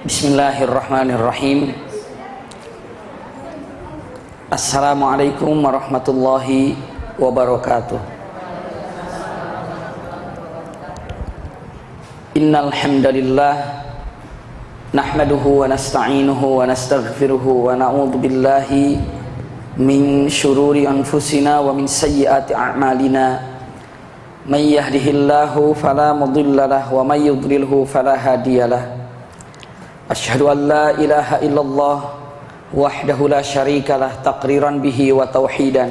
Bismillahirrahmanirrahim. Assalamualaikum warahmatullahi wabarakatuh. Innal hamdalillah nahmaduhu wa nasta'inuhu wa nastaghfiruhu wa na'udzu billahi min syururi anfusina wa min sayyiati a'malina. May yahdihillahu fala mudilla lahu wa may yudlilhu fala hadiyalah. Asyhadu an la ilaha illallah wahdahu la syarikalah taqriran bihi wa tauhidan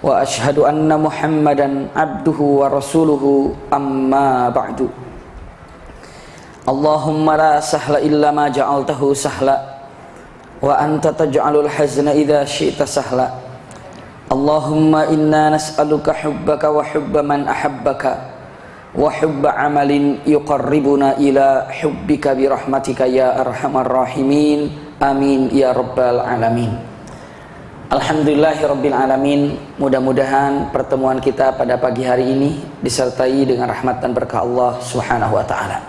wa asyhadu anna Muhammadan abduhu wa rasuluhu amma ba'du. Allahumma la sahla illa ma ja'altahu sahla wa anta taj'alul hazna idza syi'ta sahla. Allahumma inna nas'aluka hubbaka wa hubba man ahabbaka wa hubba amalin yuqarribuna ila hubbika birahmatika ya arhamar rahimin. Amin ya rabbal alamin. Alhamdulillahi rabbil alamin. Mudah-mudahan pertemuan kita pada pagi hari ini disertai dengan rahmat dan berkah Allah subhanahu wa ta'ala.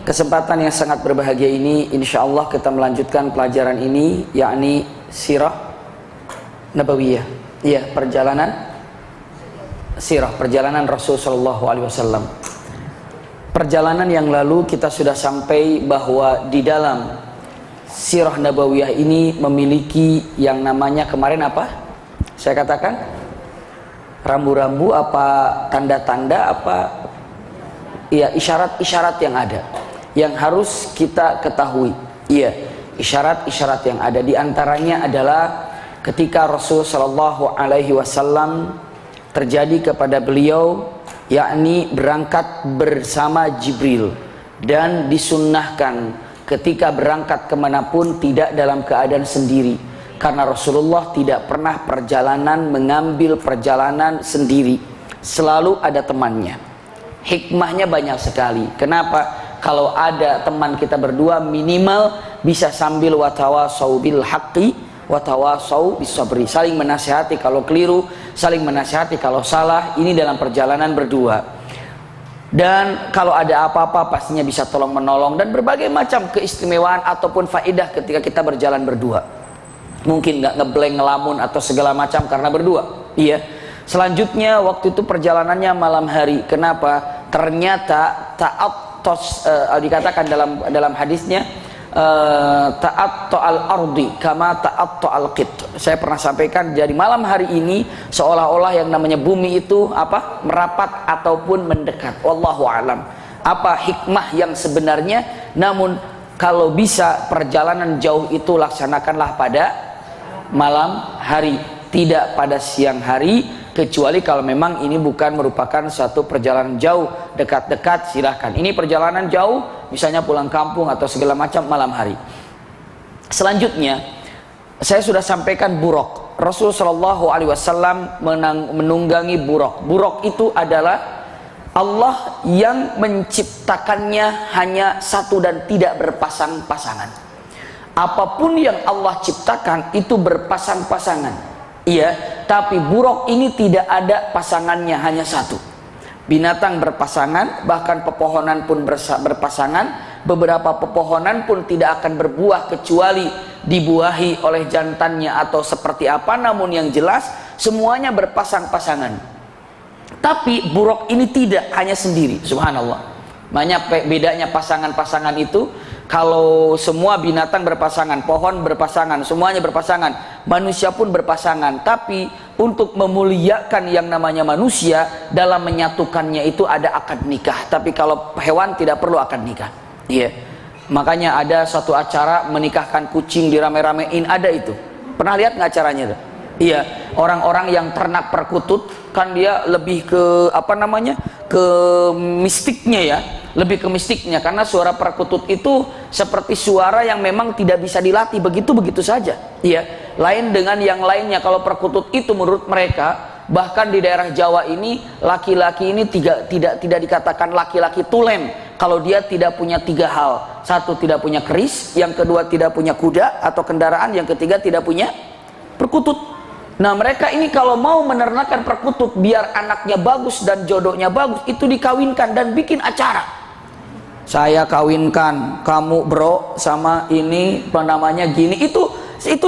Kesempatan yang sangat berbahagia ini insyaallah kita melanjutkan pelajaran ini, yakni sirah nabawiyah. Iya, perjalanan Rasul sallallahu alaihi wasallam. Perjalanan yang lalu kita sudah sampai bahwa di dalam sirah nabawiyah ini memiliki yang namanya kemarin apa? Saya katakan rambu-rambu apa tanda-tanda apa? Iya, isyarat-isyarat yang ada yang harus kita ketahui. Iya, isyarat-isyarat yang ada di antaranya adalah ketika Rasul sallallahu alaihi wasallam terjadi kepada beliau, yakni berangkat bersama Jibril, dan disunnahkan ketika berangkat kemanapun tidak dalam keadaan sendiri, karena Rasulullah tidak pernah mengambil perjalanan sendiri, selalu ada temannya. Hikmahnya banyak sekali. Kenapa? Kalau ada teman kita berdua, minimal bisa sambil watawasau bil haqqi watawasau bisabri, saling menasihati kalau keliru, saling menasihati kalau salah. Ini dalam perjalanan berdua. Dan kalau ada apa-apa pastinya bisa tolong menolong, dan berbagai macam keistimewaan ataupun faedah ketika kita berjalan berdua. Mungkin nggak ngeblank, ngelamun atau segala macam karena berdua. Iya. Selanjutnya waktu itu perjalanannya malam hari. Kenapa? Ternyata dikatakan dalam hadisnya ta'attal ardi kama ta'attal qit. Saya pernah sampaikan, jadi malam hari ini seolah-olah yang namanya bumi itu apa? Merapat ataupun mendekat. Wallahu alam. Apa hikmah yang sebenarnya? Namun kalau bisa perjalanan jauh itu laksanakanlah pada malam hari, tidak pada siang hari, kecuali kalau memang ini bukan merupakan suatu perjalanan jauh, dekat-dekat silahkan. Ini perjalanan jauh, misalnya pulang kampung atau segala macam, malam hari. Selanjutnya saya sudah sampaikan buraq. Rasul sallallahu alaihi wasallam menunggangi buraq. Buraq itu adalah Allah yang menciptakannya hanya satu dan tidak berpasang-pasangan. Apapun yang Allah ciptakan itu berpasang-pasangan. Iya, tapi buraq ini tidak ada pasangannya, hanya satu. Binatang berpasangan, bahkan pepohonan pun berpasangan. Beberapa pepohonan pun tidak akan berbuah kecuali dibuahi oleh jantannya atau seperti apa. Namun yang jelas semuanya berpasang-pasangan. Tapi buraq ini tidak, hanya sendiri. Subhanallah. Banyak bedanya pasangan-pasangan itu. Kalau semua binatang berpasangan, pohon berpasangan, semuanya berpasangan, manusia pun berpasangan. Tapi untuk memuliakan yang namanya manusia, dalam menyatukannya itu ada akad nikah. Tapi kalau hewan tidak perlu akad nikah. Iya. Makanya ada satu acara menikahkan kucing dirame-ramein, ada itu. Pernah lihat nggak acaranya itu? Iya, orang-orang yang ternak perkutut kan dia lebih ke apa namanya, ke mistiknya ya, lebih ke mistiknya, karena suara perkutut itu seperti suara yang memang tidak bisa dilatih begitu saja. Iya, lain dengan yang lainnya. Kalau perkutut itu menurut mereka, bahkan di daerah Jawa ini laki-laki ini tidak dikatakan laki-laki tulem kalau dia tidak punya tiga hal. Satu, tidak punya keris, yang kedua tidak punya kuda atau kendaraan, yang ketiga tidak punya perkutut. Nah mereka ini kalau mau menernakan perkutut biar anaknya bagus dan jodohnya bagus, itu dikawinkan dan bikin acara. saya kawinkan kamu bro sama ini namanya gini, itu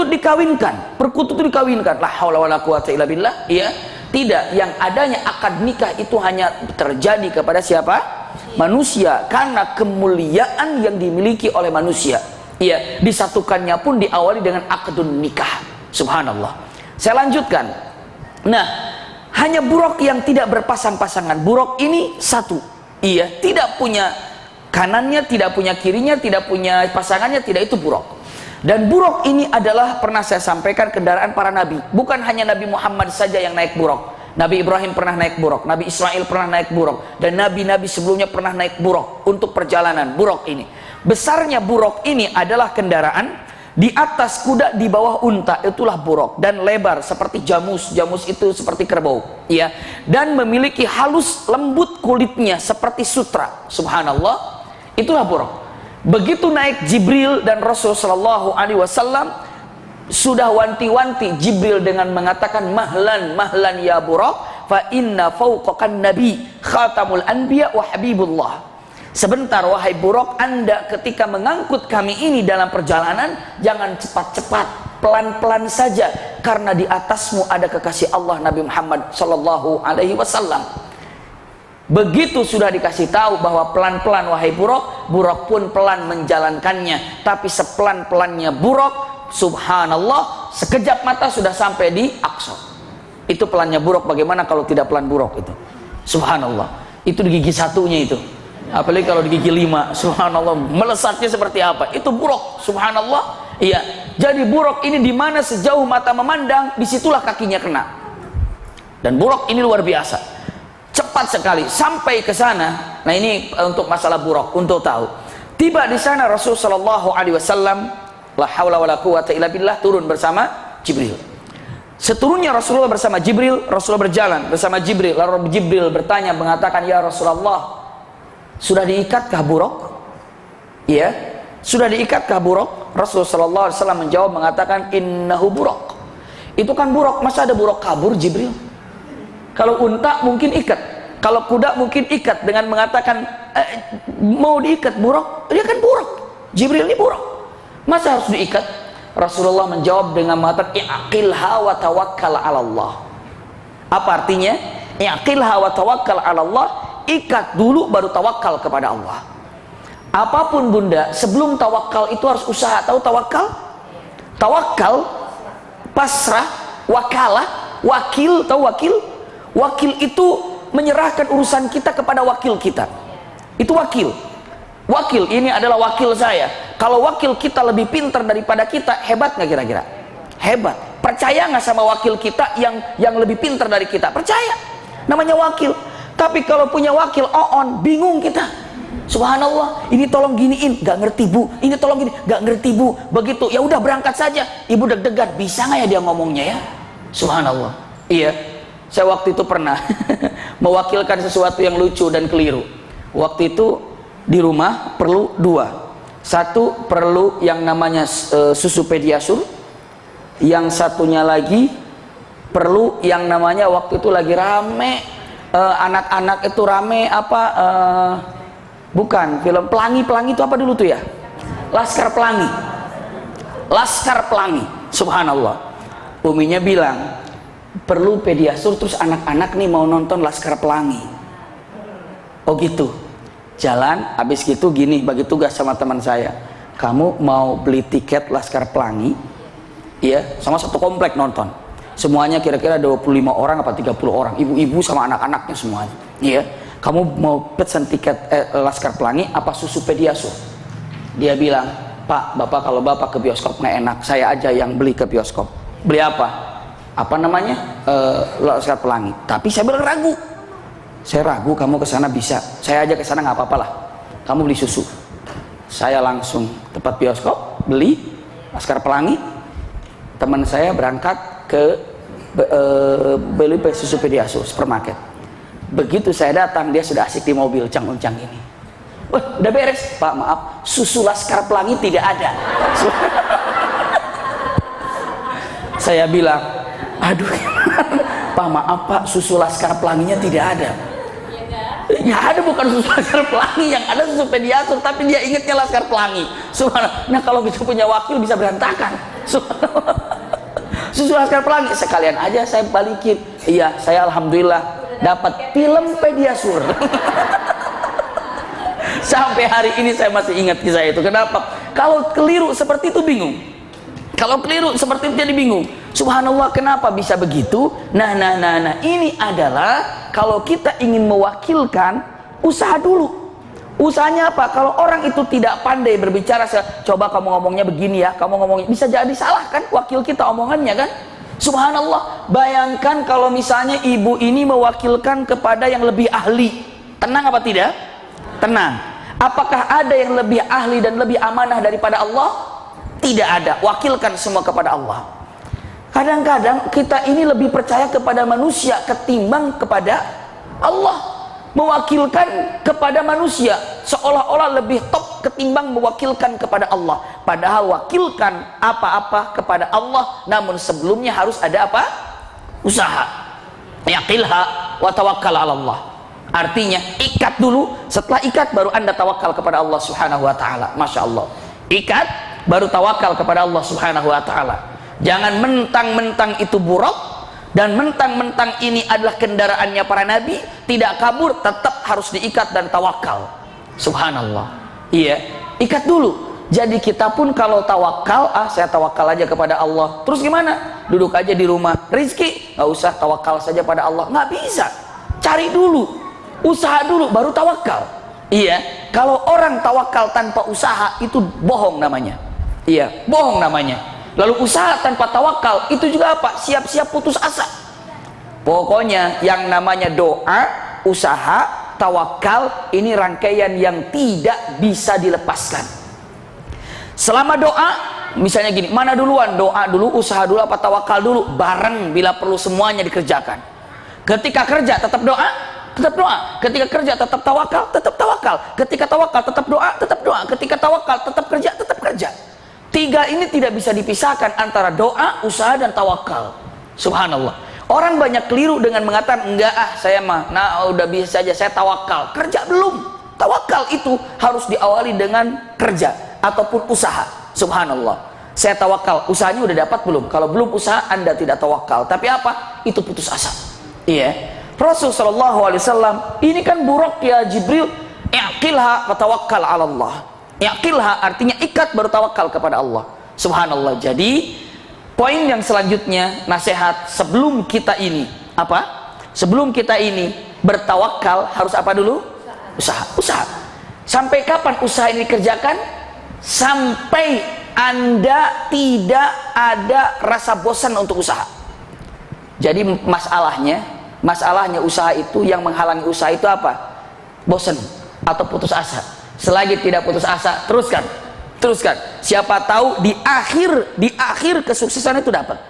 dikawinkan, perkutut itu dikawinkan. La haula wala quwata illa billah. Iya, tidak, yang adanya akad nikah itu hanya terjadi kepada siapa? Manusia, karena kemuliaan yang dimiliki oleh manusia. Iya, disatukannya pun diawali dengan akadun nikah. Subhanallah. Saya lanjutkan. Nah, hanya buruk yang tidak berpasang-pasangan. Buruk ini satu. Iya, tidak punya kanannya, tidak punya kirinya, tidak punya pasangannya, tidak, itu buruk. Dan buruk ini adalah, pernah saya sampaikan, kendaraan para nabi. Bukan hanya Nabi Muhammad saja yang naik buruk. Nabi Ibrahim pernah naik buruk, Nabi Ismail pernah naik buruk, dan nabi-nabi sebelumnya pernah naik buruk untuk perjalanan. Buruk ini, besarnya buruk ini adalah kendaraan di atas kuda, di bawah unta, itulah buruk, dan lebar seperti jamus. Jamus itu seperti kerbau, ya, dan memiliki halus lembut kulitnya seperti sutra. Subhanallah, itulah buruk. Begitu naik Jibril dan Rasul sallallahu alaihi wasallam sudah wanti-wanti Jibril dengan mengatakan mahlan mahlan ya buruk, fa inna fawqakan nabi khatamul anbiya wa habibullah. Sebentar wahai buruk, Anda ketika mengangkut kami ini dalam perjalanan, jangan cepat-cepat, pelan-pelan saja, karena di atasmu ada kekasih Allah Nabi Muhammad sallallahu alaihi wasallam. Begitu sudah dikasih tahu bahwa pelan-pelan wahai buruk, buruk pun pelan menjalankannya. Tapi sepelan-pelannya buruk, subhanallah, sekejap mata sudah sampai di Aqsa. Itu pelannya buruk. Bagaimana kalau tidak pelan buruk itu? Subhanallah, itu di gigi satunya itu. Apalagi kalau di gigi 5, subhanallah, melesatnya seperti apa? Itu buruk, subhanallah. Iya, jadi buruk ini di mana sejauh mata memandang, disitulah kakinya kena. Dan buruk ini luar biasa, cepat sekali sampai ke sana. Nah, ini untuk masalah buruk, untuk tahu. Tiba di sana Rasul sallallahu alaihi wasallam, la haula wala quwata illa billah, turun bersama Jibril. Seturunnya Rasulullah bersama Jibril, Rasulullah berjalan bersama Jibril. Lalu Jibril bertanya, mengatakan, ya Rasulullah, sudah diikatkah buruk? Iya, sudah diikatkah buruk? Rasulullah sallallahu alaihi wasallam menjawab, mengatakan, innahu buruk. Itu kan buruk, masa ada buruk kabur Jibril? Kalau unta mungkin ikat, kalau kuda mungkin ikat dengan mengatakan mau diikat buruk, dia kan buruk. Jibril ini buruk, masa harus diikat? Rasulullah menjawab dengan mengatakan, i'qilha wa tawakkal 'ala Allah. Apa artinya? I'qilha wa tawakkal 'ala Allah, ikat dulu baru tawakal kepada Allah. Apapun bunda, sebelum tawakal itu harus usaha. Tahu tawakal? Tawakal, pasrah, wakalah, wakil. Tahu wakil? Wakil itu menyerahkan urusan kita kepada wakil kita. Itu wakil. Wakil, ini adalah wakil saya. Kalau wakil kita lebih pintar daripada kita, hebat nggak kira-kira? Hebat. Percaya nggak sama wakil kita yang lebih pintar dari kita? Percaya. Namanya wakil. Tapi kalau punya wakil oon, bingung kita. Subhanallah, ini tolong giniin, nggak ngerti bu. Ini tolong gini, nggak ngerti bu. Begitu, ya udah berangkat saja. Ibu deg-degan, bisa nggak ya dia ngomongnya ya? Subhanallah. Iya. Saya waktu itu pernah mewakilkan sesuatu yang lucu dan keliru. Waktu itu di rumah perlu dua. Satu perlu yang namanya susu pediasur. Yang satunya lagi perlu yang namanya, waktu itu lagi rame, anak-anak itu rame apa, bukan film Pelangi itu apa dulu tuh ya? Laskar Pelangi. Laskar Pelangi. Subhanallah. Uminya bilang, perlu pediasur, terus anak-anak nih mau nonton Laskar Pelangi. Oh gitu. Jalan, habis gitu gini, bagi tugas sama teman saya. Kamu mau beli tiket Laskar Pelangi, iya, sama satu komplek nonton. Semuanya kira-kira 25 orang apa 30 orang, ibu-ibu sama anak-anaknya semuanya. Iya. Kamu mau pesen tiket Laskar Pelangi apa susu pediasur? Dia bilang, Pak, Bapak kalau Bapak ke bioskop nggak enak, saya aja yang beli ke bioskop. Beli apa? Apa namanya? Laskar Pelangi. Tapi saya bilang ragu. Saya ragu kamu ke sana bisa. Saya aja ke sana nggak apa-apa lah. Kamu beli susu. Saya langsung tempat bioskop beli Laskar Pelangi. Teman saya berangkat ke beli susu pediasur supermarket. Begitu saya datang, dia sudah asik di mobil uncang-uncang ini. Wah, udah beres. Pak, maaf, susu Laskar Pelangi tidak ada. Saya bilang, aduh, Pak maaf Pak, susu Laskar Pelanginya tidak ada. Nggak ada, bukan susu Laskar Pelangi, yang ada susu Pediasur, tapi dia ingetnya Laskar Pelangi. Subhanallah. Nah kalau kita punya wakil bisa berantakan. Subhanallah. Susu Laskar Pelangi, sekalian aja saya balikin. Iya, saya alhamdulillah dapat film Pediasur. Sampai hari ini saya masih ingat kisah itu. Kenapa? Kalau keliru seperti itu bingung. Kalau keliru seperti itu jadi bingung. Subhanallah, kenapa bisa begitu? Nah, ini adalah kalau kita ingin mewakilkan, usaha dulu. Usahanya apa? Kalau orang itu tidak pandai berbicara, coba kamu ngomongnya begini ya, kamu ngomongnya, bisa jadi salah kan wakil kita omongannya kan? Subhanallah, bayangkan kalau misalnya ibu ini mewakilkan kepada yang lebih ahli. Tenang apa tidak? Tenang. Apakah ada yang lebih ahli dan lebih amanah daripada Allah? Tidak ada. Wakilkan semua kepada Allah. Kadang-kadang kita ini lebih percaya kepada manusia ketimbang kepada Allah. Mewakilkan kepada manusia seolah-olah lebih top ketimbang mewakilkan kepada Allah. Padahal wakilkan apa-apa kepada Allah, namun sebelumnya harus ada apa? Usaha. Yaqilha wa tawakkal 'ala Allah. Artinya ikat dulu, setelah ikat baru Anda tawakal kepada Allah Subhanahu wa taala. Masya Allah. Ikat baru tawakal kepada Allah Subhanahu wa taala. Jangan mentang-mentang itu buruk dan mentang-mentang ini adalah kendaraannya para nabi, tidak kabur, tetap harus diikat dan tawakal. Subhanallah. Iya, ikat dulu. Jadi kita pun kalau tawakal, saya tawakal aja kepada Allah. Terus gimana? Duduk aja di rumah. Rizki, nggak usah, tawakal saja pada Allah. Nggak bisa. Cari dulu. Usaha dulu baru tawakal. Iya, kalau orang tawakal tanpa usaha itu bohong namanya. Iya, bohong namanya. Lalu usaha tanpa tawakal itu juga apa? Siap-siap putus asa. Pokoknya yang namanya doa, usaha, tawakal ini rangkaian yang tidak bisa dilepaskan. Selama doa, misalnya gini, mana duluan? Doa dulu, usaha dulu, apa tawakal dulu? Bareng bila perlu semuanya dikerjakan. Ketika kerja tetap doa, tetap doa. Ketika kerja tetap tawakal, tetap tawakal. Ketika tawakal tetap doa, tetap doa. Ketika tawakal tetap kerja, tetap kerja. Tiga ini tidak bisa dipisahkan antara doa, usaha dan tawakal. Subhanallah. Orang banyak keliru dengan mengatakan enggak saya mah udah bisa saja saya tawakal. Kerja belum. Tawakal itu harus diawali dengan kerja ataupun usaha. Subhanallah. Saya tawakal, usahanya udah dapat belum? Kalau belum usaha Anda tidak tawakal. Tapi apa? Itu putus asa. Iya. Rasul sallallahu alaihi wasallam ini kan buruk ya Jibril, i'qilha wa tawakkal 'ala Allah. I'qilha artinya ikat baru tawakal kepada Allah. Subhanallah. Jadi poin yang selanjutnya, nasihat sebelum kita ini apa? Sebelum kita ini bertawakal harus apa dulu? Usaha. Usaha. Sampai kapan usaha ini dikerjakan? Sampai Anda tidak ada rasa bosan untuk usaha. Jadi masalahnya usaha itu, yang menghalangi usaha itu apa? Bosan atau putus asa. Selagi tidak putus asa, teruskan. Siapa tahu di akhir kesuksesan itu dapat.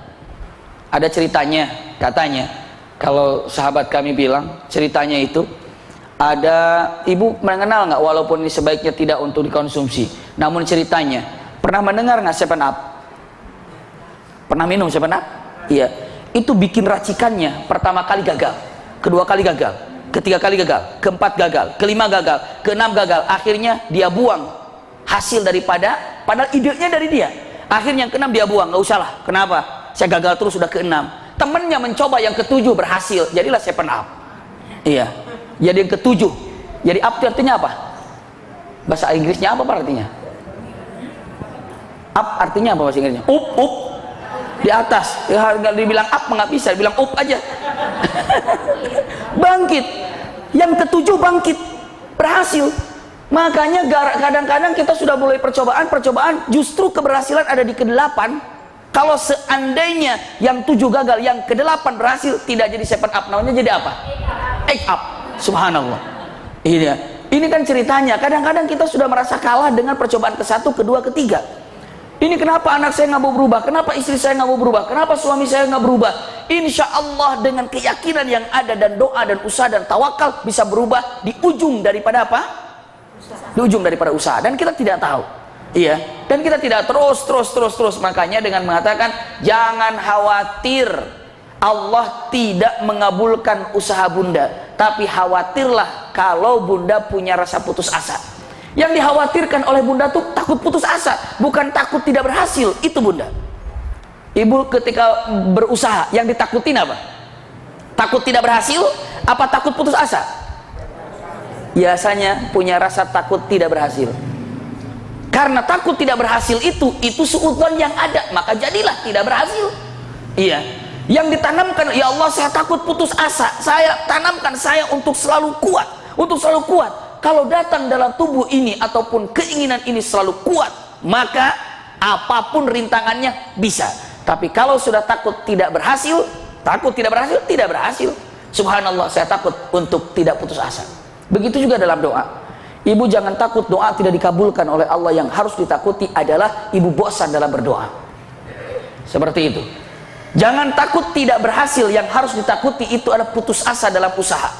Ada ceritanya, katanya kalau sahabat kami bilang ceritanya itu ada ibu mengenal nggak, walaupun ini sebaiknya tidak untuk dikonsumsi, namun ceritanya pernah mendengar nggak 7up? Pernah minum 7up? Iya. Itu bikin racikannya pertama kali gagal, kedua kali gagal, ketiga kali gagal, keempat gagal, kelima gagal, keenam gagal, akhirnya dia buang hasil daripada, padahal idenya dari dia. Akhirnya yang keenam dia buang, nggak usah lah. Kenapa? Saya gagal terus sudah keenam. Temennya mencoba yang ketujuh berhasil, jadilah 7up. Iya, jadi yang ketujuh. Jadi up itu artinya apa? Bahasa Inggrisnya apa artinya? Up artinya apa bahasa Inggrisnya? Up. Di atas, ya, dibilang up nggak bisa, dibilang up aja. Bangkit, yang ketujuh bangkit, berhasil. Makanya kadang-kadang kita sudah mulai percobaan, justru keberhasilan ada di ke-8. Kalau seandainya yang 7 gagal, yang ke-8 berhasil, tidak jadi 7up, namanya jadi apa? 8up. Subhanallah. Ini kan ceritanya. Kadang-kadang kita sudah merasa kalah dengan percobaan ke-1, ke-2, ke-3. Ini kenapa anak saya nggak mau berubah? Kenapa istri saya nggak mau berubah? Kenapa suami saya nggak berubah? Insya Allah dengan keyakinan yang ada dan doa dan usaha dan tawakal bisa berubah di ujung daripada apa? Di ujung daripada usaha. Dan kita tidak tahu. Iya. Dan kita tidak terus. Makanya dengan mengatakan jangan khawatir Allah tidak mengabulkan usaha bunda, tapi khawatirlah kalau bunda punya rasa putus asa. Yang dikhawatirkan oleh bunda tuh takut putus asa, bukan takut tidak berhasil. Itu bunda. Ibu ketika berusaha, yang ditakutin apa? Takut tidak berhasil, apa takut putus asa? Biasanya punya rasa takut tidak berhasil. Karena takut tidak berhasil itu suudzon yang ada, maka jadilah tidak berhasil. Iya. Yang ditanamkan, ya Allah saya takut putus asa, saya tanamkan saya untuk selalu kuat, untuk selalu kuat. Kalau datang dalam tubuh ini ataupun keinginan ini selalu kuat, maka apapun rintangannya bisa. Tapi kalau sudah takut tidak berhasil, tidak berhasil. Subhanallah, saya takut untuk tidak putus asa. Begitu juga dalam doa. Ibu jangan takut doa tidak dikabulkan oleh Allah. Yang harus ditakuti adalah ibu bosan dalam berdoa. Seperti itu. Jangan takut tidak berhasil, yang harus ditakuti itu adalah putus asa dalam usaha.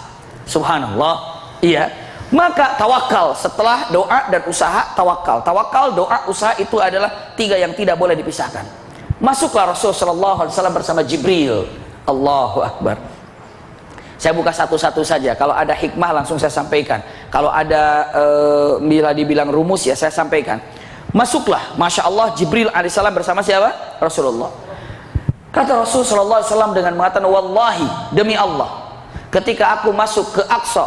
Subhanallah. Iya. Maka tawakal, setelah doa dan usaha, tawakal. Tawakal, doa, usaha itu adalah tiga yang tidak boleh dipisahkan. Masuklah Rasulullah SAW bersama Jibril. Allahu Akbar. Saya buka satu-satu saja. Kalau ada hikmah langsung saya sampaikan. Kalau ada bila dibilang rumus ya saya sampaikan. Masuklah, Masya Allah, Jibril alaihissalam bersama siapa? Rasulullah. Kata Rasulullah SAW dengan mengatakan, wallahi, demi Allah, ketika aku masuk ke Aqsa,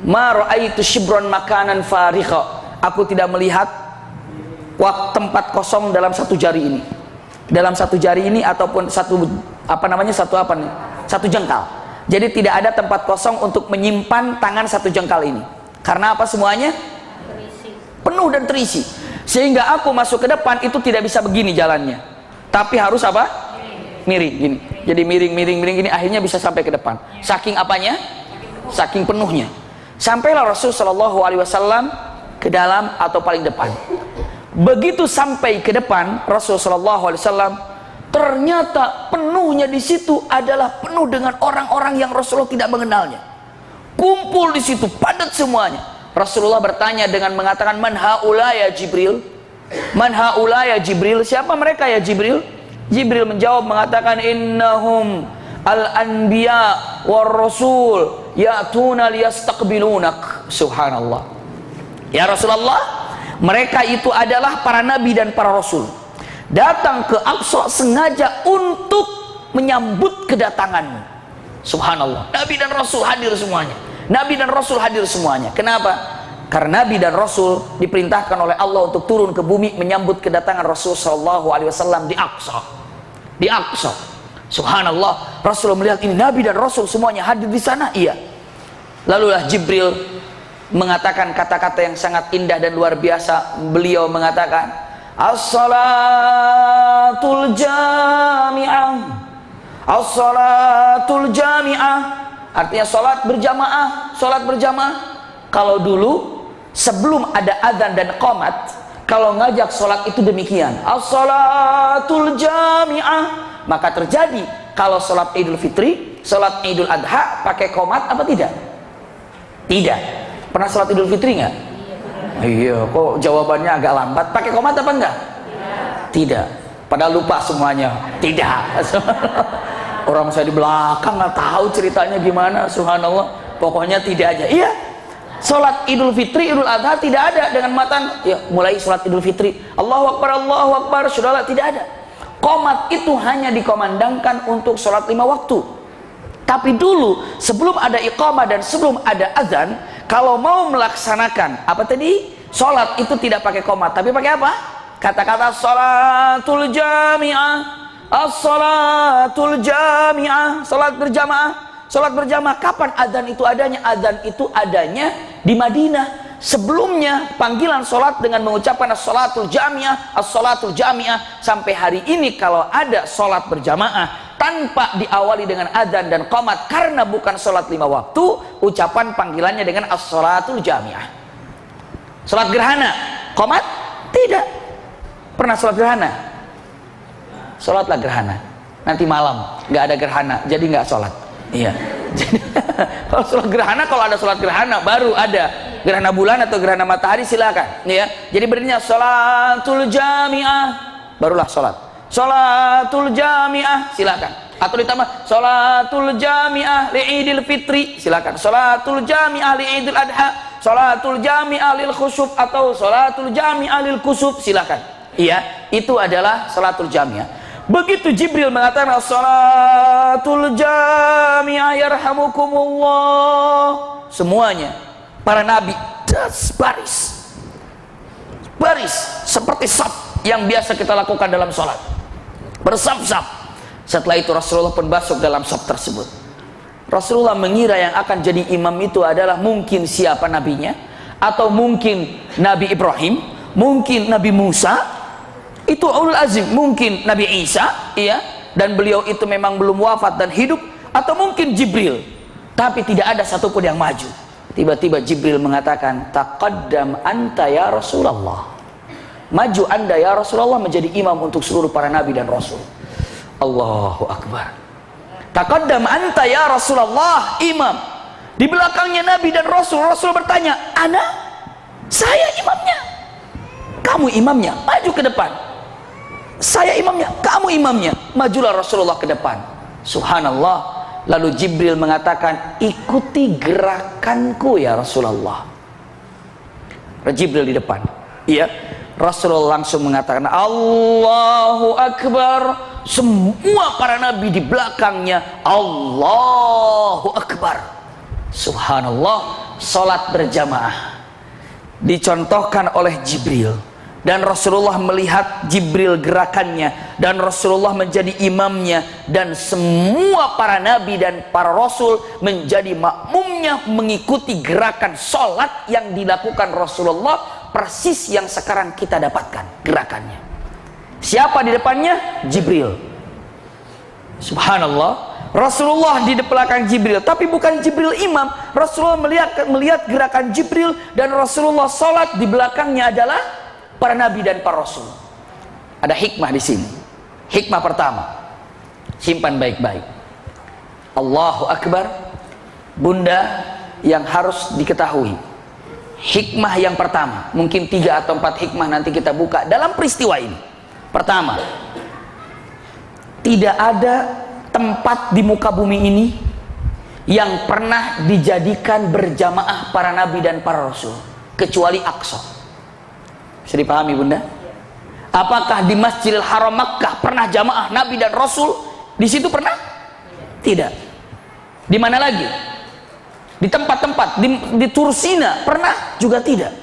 ma ra'aitu shibron makanan farikha, aku tidak melihat tempat kosong dalam satu jari ini. Dalam satu jari ini ataupun satu jengkal. Jadi tidak ada tempat kosong untuk menyimpan tangan satu jengkal ini. Karena apa semuanya? Penuh dan terisi. Sehingga aku masuk ke depan itu tidak bisa begini jalannya. Tapi harus apa? Miring gini. Jadi miring gini, akhirnya bisa sampai ke depan. Saking apanya? Saking penuhnya. Sampailah Rasulullah SAW ke dalam atau paling depan. Begitu sampai ke depan Rasulullah SAW, ternyata penuhnya di situ adalah penuh dengan orang-orang yang Rasulullah tidak mengenalnya. Kumpul di situ, padat semuanya. Rasulullah bertanya dengan mengatakan, man haula ya Jibril? Man haula ya Jibril? Siapa mereka ya Jibril? Jibril menjawab mengatakan, innahum al-anbiya war rasul ya'tuna liyastaqbilunak. Subhanallah. Ya Rasulullah, mereka itu adalah para nabi dan para rasul. Datang ke Aqsa sengaja untuk menyambut kedatanganmu. Subhanallah. Nabi dan Rasul hadir semuanya. Nabi dan Rasul hadir semuanya. Kenapa? Karena Nabi dan Rasul diperintahkan oleh Allah untuk turun ke bumi menyambut kedatangan Rasul SAW di Aqsa. Di Aqsa. Subhanallah. Rasul melihat ini Nabi dan Rasul semuanya hadir di sana. Iya. Lalulah Jibril mengatakan kata-kata yang sangat indah dan luar biasa. Beliau mengatakan, as-salatul jami'ah, as-salatul jami'ah, artinya salat berjamaah, salat berjamaah. Kalau dulu sebelum ada azan dan qomat, kalau ngajak salat itu demikian, as-salatul jami'ah. Maka terjadi kalau salat Idul Fitri, salat Idul Adha pakai qomat apa tidak? Tidak. Pernah salat Idul Fitri nggak? Iya, kok jawabannya agak lambat. Pakai qomat apa enggak? Tidak. Padahal lupa semuanya. Tidak. Orang saya di belakang nggak tahu ceritanya gimana. Subhanallah. Pokoknya tidak aja. Iya. Salat Idul Fitri, Idul Adha tidak ada dengan matan. Ya, mulai salat Idul Fitri. Allahu Akbar, saudara, tidak ada. Qomat itu hanya dikomandangkan untuk salat 5 waktu. Tapi dulu sebelum ada iqamah dan sebelum ada azan, kalau mau melaksanakan apa tadi? Salat itu tidak pakai qomat, tapi pakai apa? Kata-kata salatul jami'ah, as-salatul jami'ah, salat berjamaah. Salat berjamaah kapan azan itu adanya? Azan itu adanya di Madinah. Sebelumnya panggilan salat dengan mengucapkan as-salatul jami'ah, as-salatul jami'ah. Sampai hari ini kalau ada salat berjamaah tanpa diawali dengan adzan dan qomat karena bukan sholat 5 waktu, ucapan panggilannya dengan as-sholatul jami'ah. Sholat gerhana, qomat? Tidak. Pernah sholat gerhana? Sholatlah gerhana. Nanti malam nggak ada gerhana, jadi nggak sholat. Iya. Jadi, kalau sholat gerhana, kalau ada sholat gerhana baru ada gerhana bulan atau gerhana matahari silakan. Ya. Jadi berdirinya sholatul jami'ah, barulah sholat. Sholatul jami'ah, silakan. atau ditambah salatul jami'ah li'idil fitri, silakan. Salatul jami'ah li'idil adha, salatul jami'ah lil khusuf, atau salatul jami'ah lil kusuf, silakan. Iya, itu adalah salatul jami'ah. Begitu Jibril mengatakan salatul jami'ah yarhamukumullah, semuanya para nabi baris seperti saf yang biasa kita lakukan dalam sholat, bersaf-saf. Setelah itu Rasulullah pun masuk dalam saf tersebut. Rasulullah mengira yang akan jadi imam itu adalah mungkin siapa nabinya, atau mungkin Nabi Ibrahim, mungkin Nabi Musa, itu ulul azim, mungkin Nabi Isa, iya, dan beliau itu memang belum wafat dan hidup, atau mungkin Jibril. Tapi tidak ada satupun yang maju. Tiba-tiba Jibril mengatakan, taqaddam anta ya Rasulullah, maju anda ya Rasulullah menjadi imam untuk seluruh para nabi dan rasul. Allahu Akbar. Taqaddam anta ya Rasulullah, imam. Di belakangnya nabi dan rasul. Rasul bertanya, ana? Saya imamnya. Kamu imamnya, maju ke depan. Saya imamnya, kamu imamnya. Majulah Rasulullah ke depan. Subhanallah. Lalu Jibril mengatakan, ikuti gerakanku ya Rasulullah. Jibril di depan, iya. Rasulullah langsung mengatakan, Allahu Akbar. Semua para nabi di belakangnya, Allahu Akbar. Subhanallah. Salat berjamaah dicontohkan oleh Jibril, dan Rasulullah melihat Jibril gerakannya, dan Rasulullah menjadi imamnya, dan semua para nabi dan para rasul menjadi makmumnya mengikuti gerakan sholat yang dilakukan Rasulullah, persis yang sekarang kita dapatkan gerakannya. Siapa di depannya? Jibril. Subhanallah. Rasulullah di belakang Jibril, tapi bukan Jibril imam. Rasulullah melihat gerakan Jibril, dan Rasulullah sholat, di belakangnya adalah para nabi dan para rasul. Ada hikmah di sini. Hikmah pertama, simpan baik-baik. Allahu Akbar, bunda, yang harus diketahui. Hikmah yang pertama, mungkin 3 atau 4 hikmah nanti kita buka dalam peristiwa ini. Pertama, tidak ada tempat di muka bumi ini yang pernah dijadikan berjamaah para nabi dan para rasul kecuali Aqsa. Bisa dipahami bunda? Apakah di Masjidil Haram Makkah pernah jamaah nabi dan rasul? Di situ pernah? Tidak. Di mana lagi? Di tempat-tempat di Tursina pernah? Juga tidak.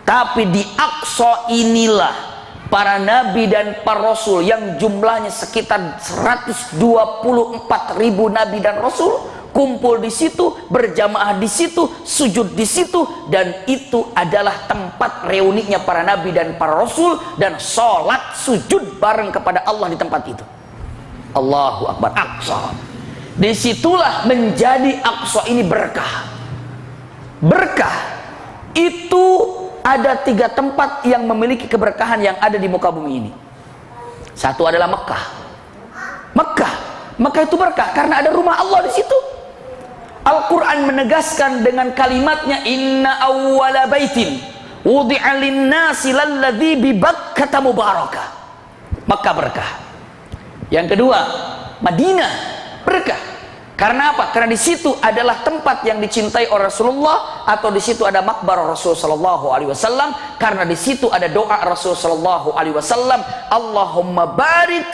Tapi di Aqsa inilah para nabi dan para rasul yang jumlahnya sekitar 124.000 nabi dan rasul kumpul di situ, berjamaah di situ, sujud di situ, dan itu adalah tempat reuninya para nabi dan para rasul, dan sholat sujud bareng kepada Allah di tempat itu. Allahu Akbar. Aqsa. Disitulah menjadi Aqsa ini berkah. Berkah itu ada 3 tempat yang memiliki keberkahan yang ada di muka bumi ini. Satu adalah Mekah. Mekah itu berkah karena ada rumah Allah di situ. Al-Quran menegaskan dengan kalimatnya, Inna awwala baitin wudi'a linnasi lalladzi bi Bakkata mubarakah. Mekah berkah. Yang kedua, Madinah berkah. Karena apa? Karena di situ adalah tempat yang dicintai oleh Rasulullah, atau di situ ada makbar Rasul sallallahu alaihi wasallam, karena di situ ada doa Rasul sallallahu alaihi wasallam, Allahumma barik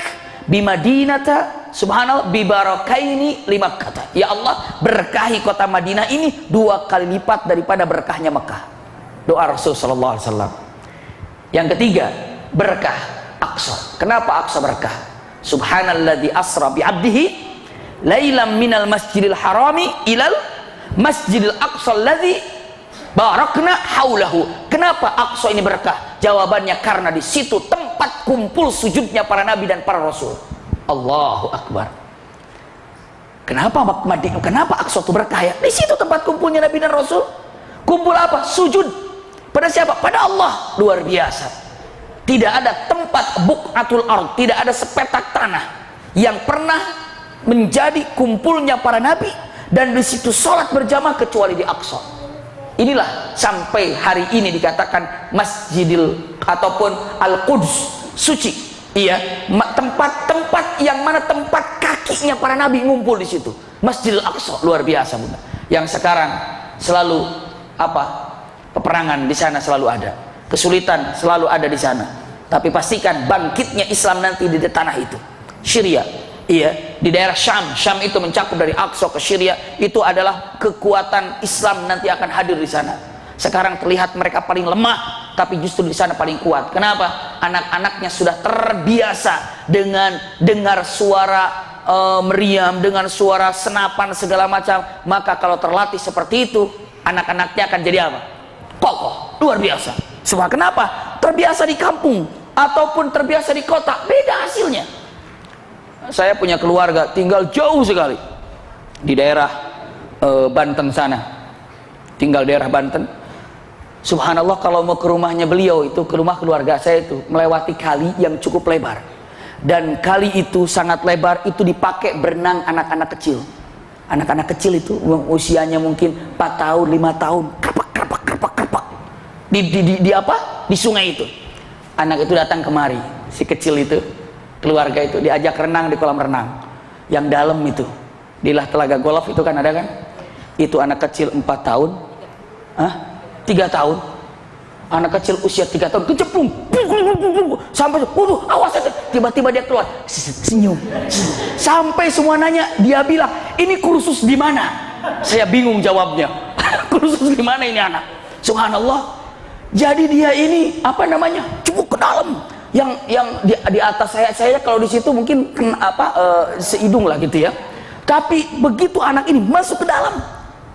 bi Madinata subhanallah bi barakaini li Makkah. Ya Allah, berkahi kota Madinah ini 2 kali lipat daripada berkahnya Mekah. Doa Rasul sallallahu alaihi wasallam. Yang ketiga, berkah Aqsa. Kenapa Aqsa berkah? Subhanalladzi asra bi 'abdihi lailam minal masjidil harami ilal masjidil aqsa alladzi barakna haulahu. Kenapa Aqsa ini berkah? Jawabannya karena di situ tempat kumpul sujudnya para nabi dan para rasul. Allahu Akbar. Kenapa Aqsa itu berkah ya? Di situ tempat kumpulnya nabi dan rasul. Kumpul apa? Sujud. Pada siapa? Pada Allah. Luar biasa. Tidak ada tempat buqatul ard, tidak ada sepetak tanah yang pernah menjadi kumpulnya para nabi dan di situ sholat berjamaah kecuali di Aqsa. Inilah sampai hari ini dikatakan Masjidil ataupun Al-Quds, suci. Iya, tempat-tempat yang mana tempat kakinya para nabi ngumpul di situ. Masjidil Aqsa luar biasa, Bunda. Yang sekarang selalu peperangan di sana selalu ada. Kesulitan selalu ada di sana. Tapi pastikan bangkitnya Islam nanti di tanah itu. Syria, iya, di daerah Syam. Syam itu mencakup dari Aqsa ke Syria. Itu adalah kekuatan Islam nanti akan hadir di sana. Sekarang terlihat mereka paling lemah, tapi justru di sana paling kuat. Kenapa? Anak-anaknya sudah terbiasa dengan dengar suara meriam, dengan suara senapan segala macam. Maka kalau terlatih seperti itu, anak-anaknya akan jadi apa? Kokoh, luar biasa. Sebab kenapa? Terbiasa di kampung ataupun terbiasa di kota, beda hasilnya. Saya punya keluarga tinggal jauh sekali di daerah Banten sana. Tinggal daerah Banten. Subhanallah, kalau mau ke rumahnya beliau itu, ke rumah keluarga saya itu, melewati kali yang cukup lebar. Dan kali itu sangat lebar, itu dipakai berenang anak-anak kecil. Anak-anak kecil itu usianya mungkin 4 tahun, 5 tahun, kerpak. Di sungai itu. Anak itu datang kemari, si kecil itu, keluarga itu diajak renang di kolam renang. Yang dalam itu, di Telaga Golf itu kan ada kan? Itu anak kecil 4 tahun. 3 tahun, anak kecil usia 3 tahun kecemplung sampai awas, tiba-tiba dia keluar senyum sampai semua nanya, dia bilang ini kursus di mana? Saya bingung jawabnya. Kursus di mana ini anak? Subhanallah. Jadi dia ini cukup ke dalam, yang di atas saya kalau di situ mungkin seidung lah gitu ya. Tapi begitu anak ini masuk ke dalam,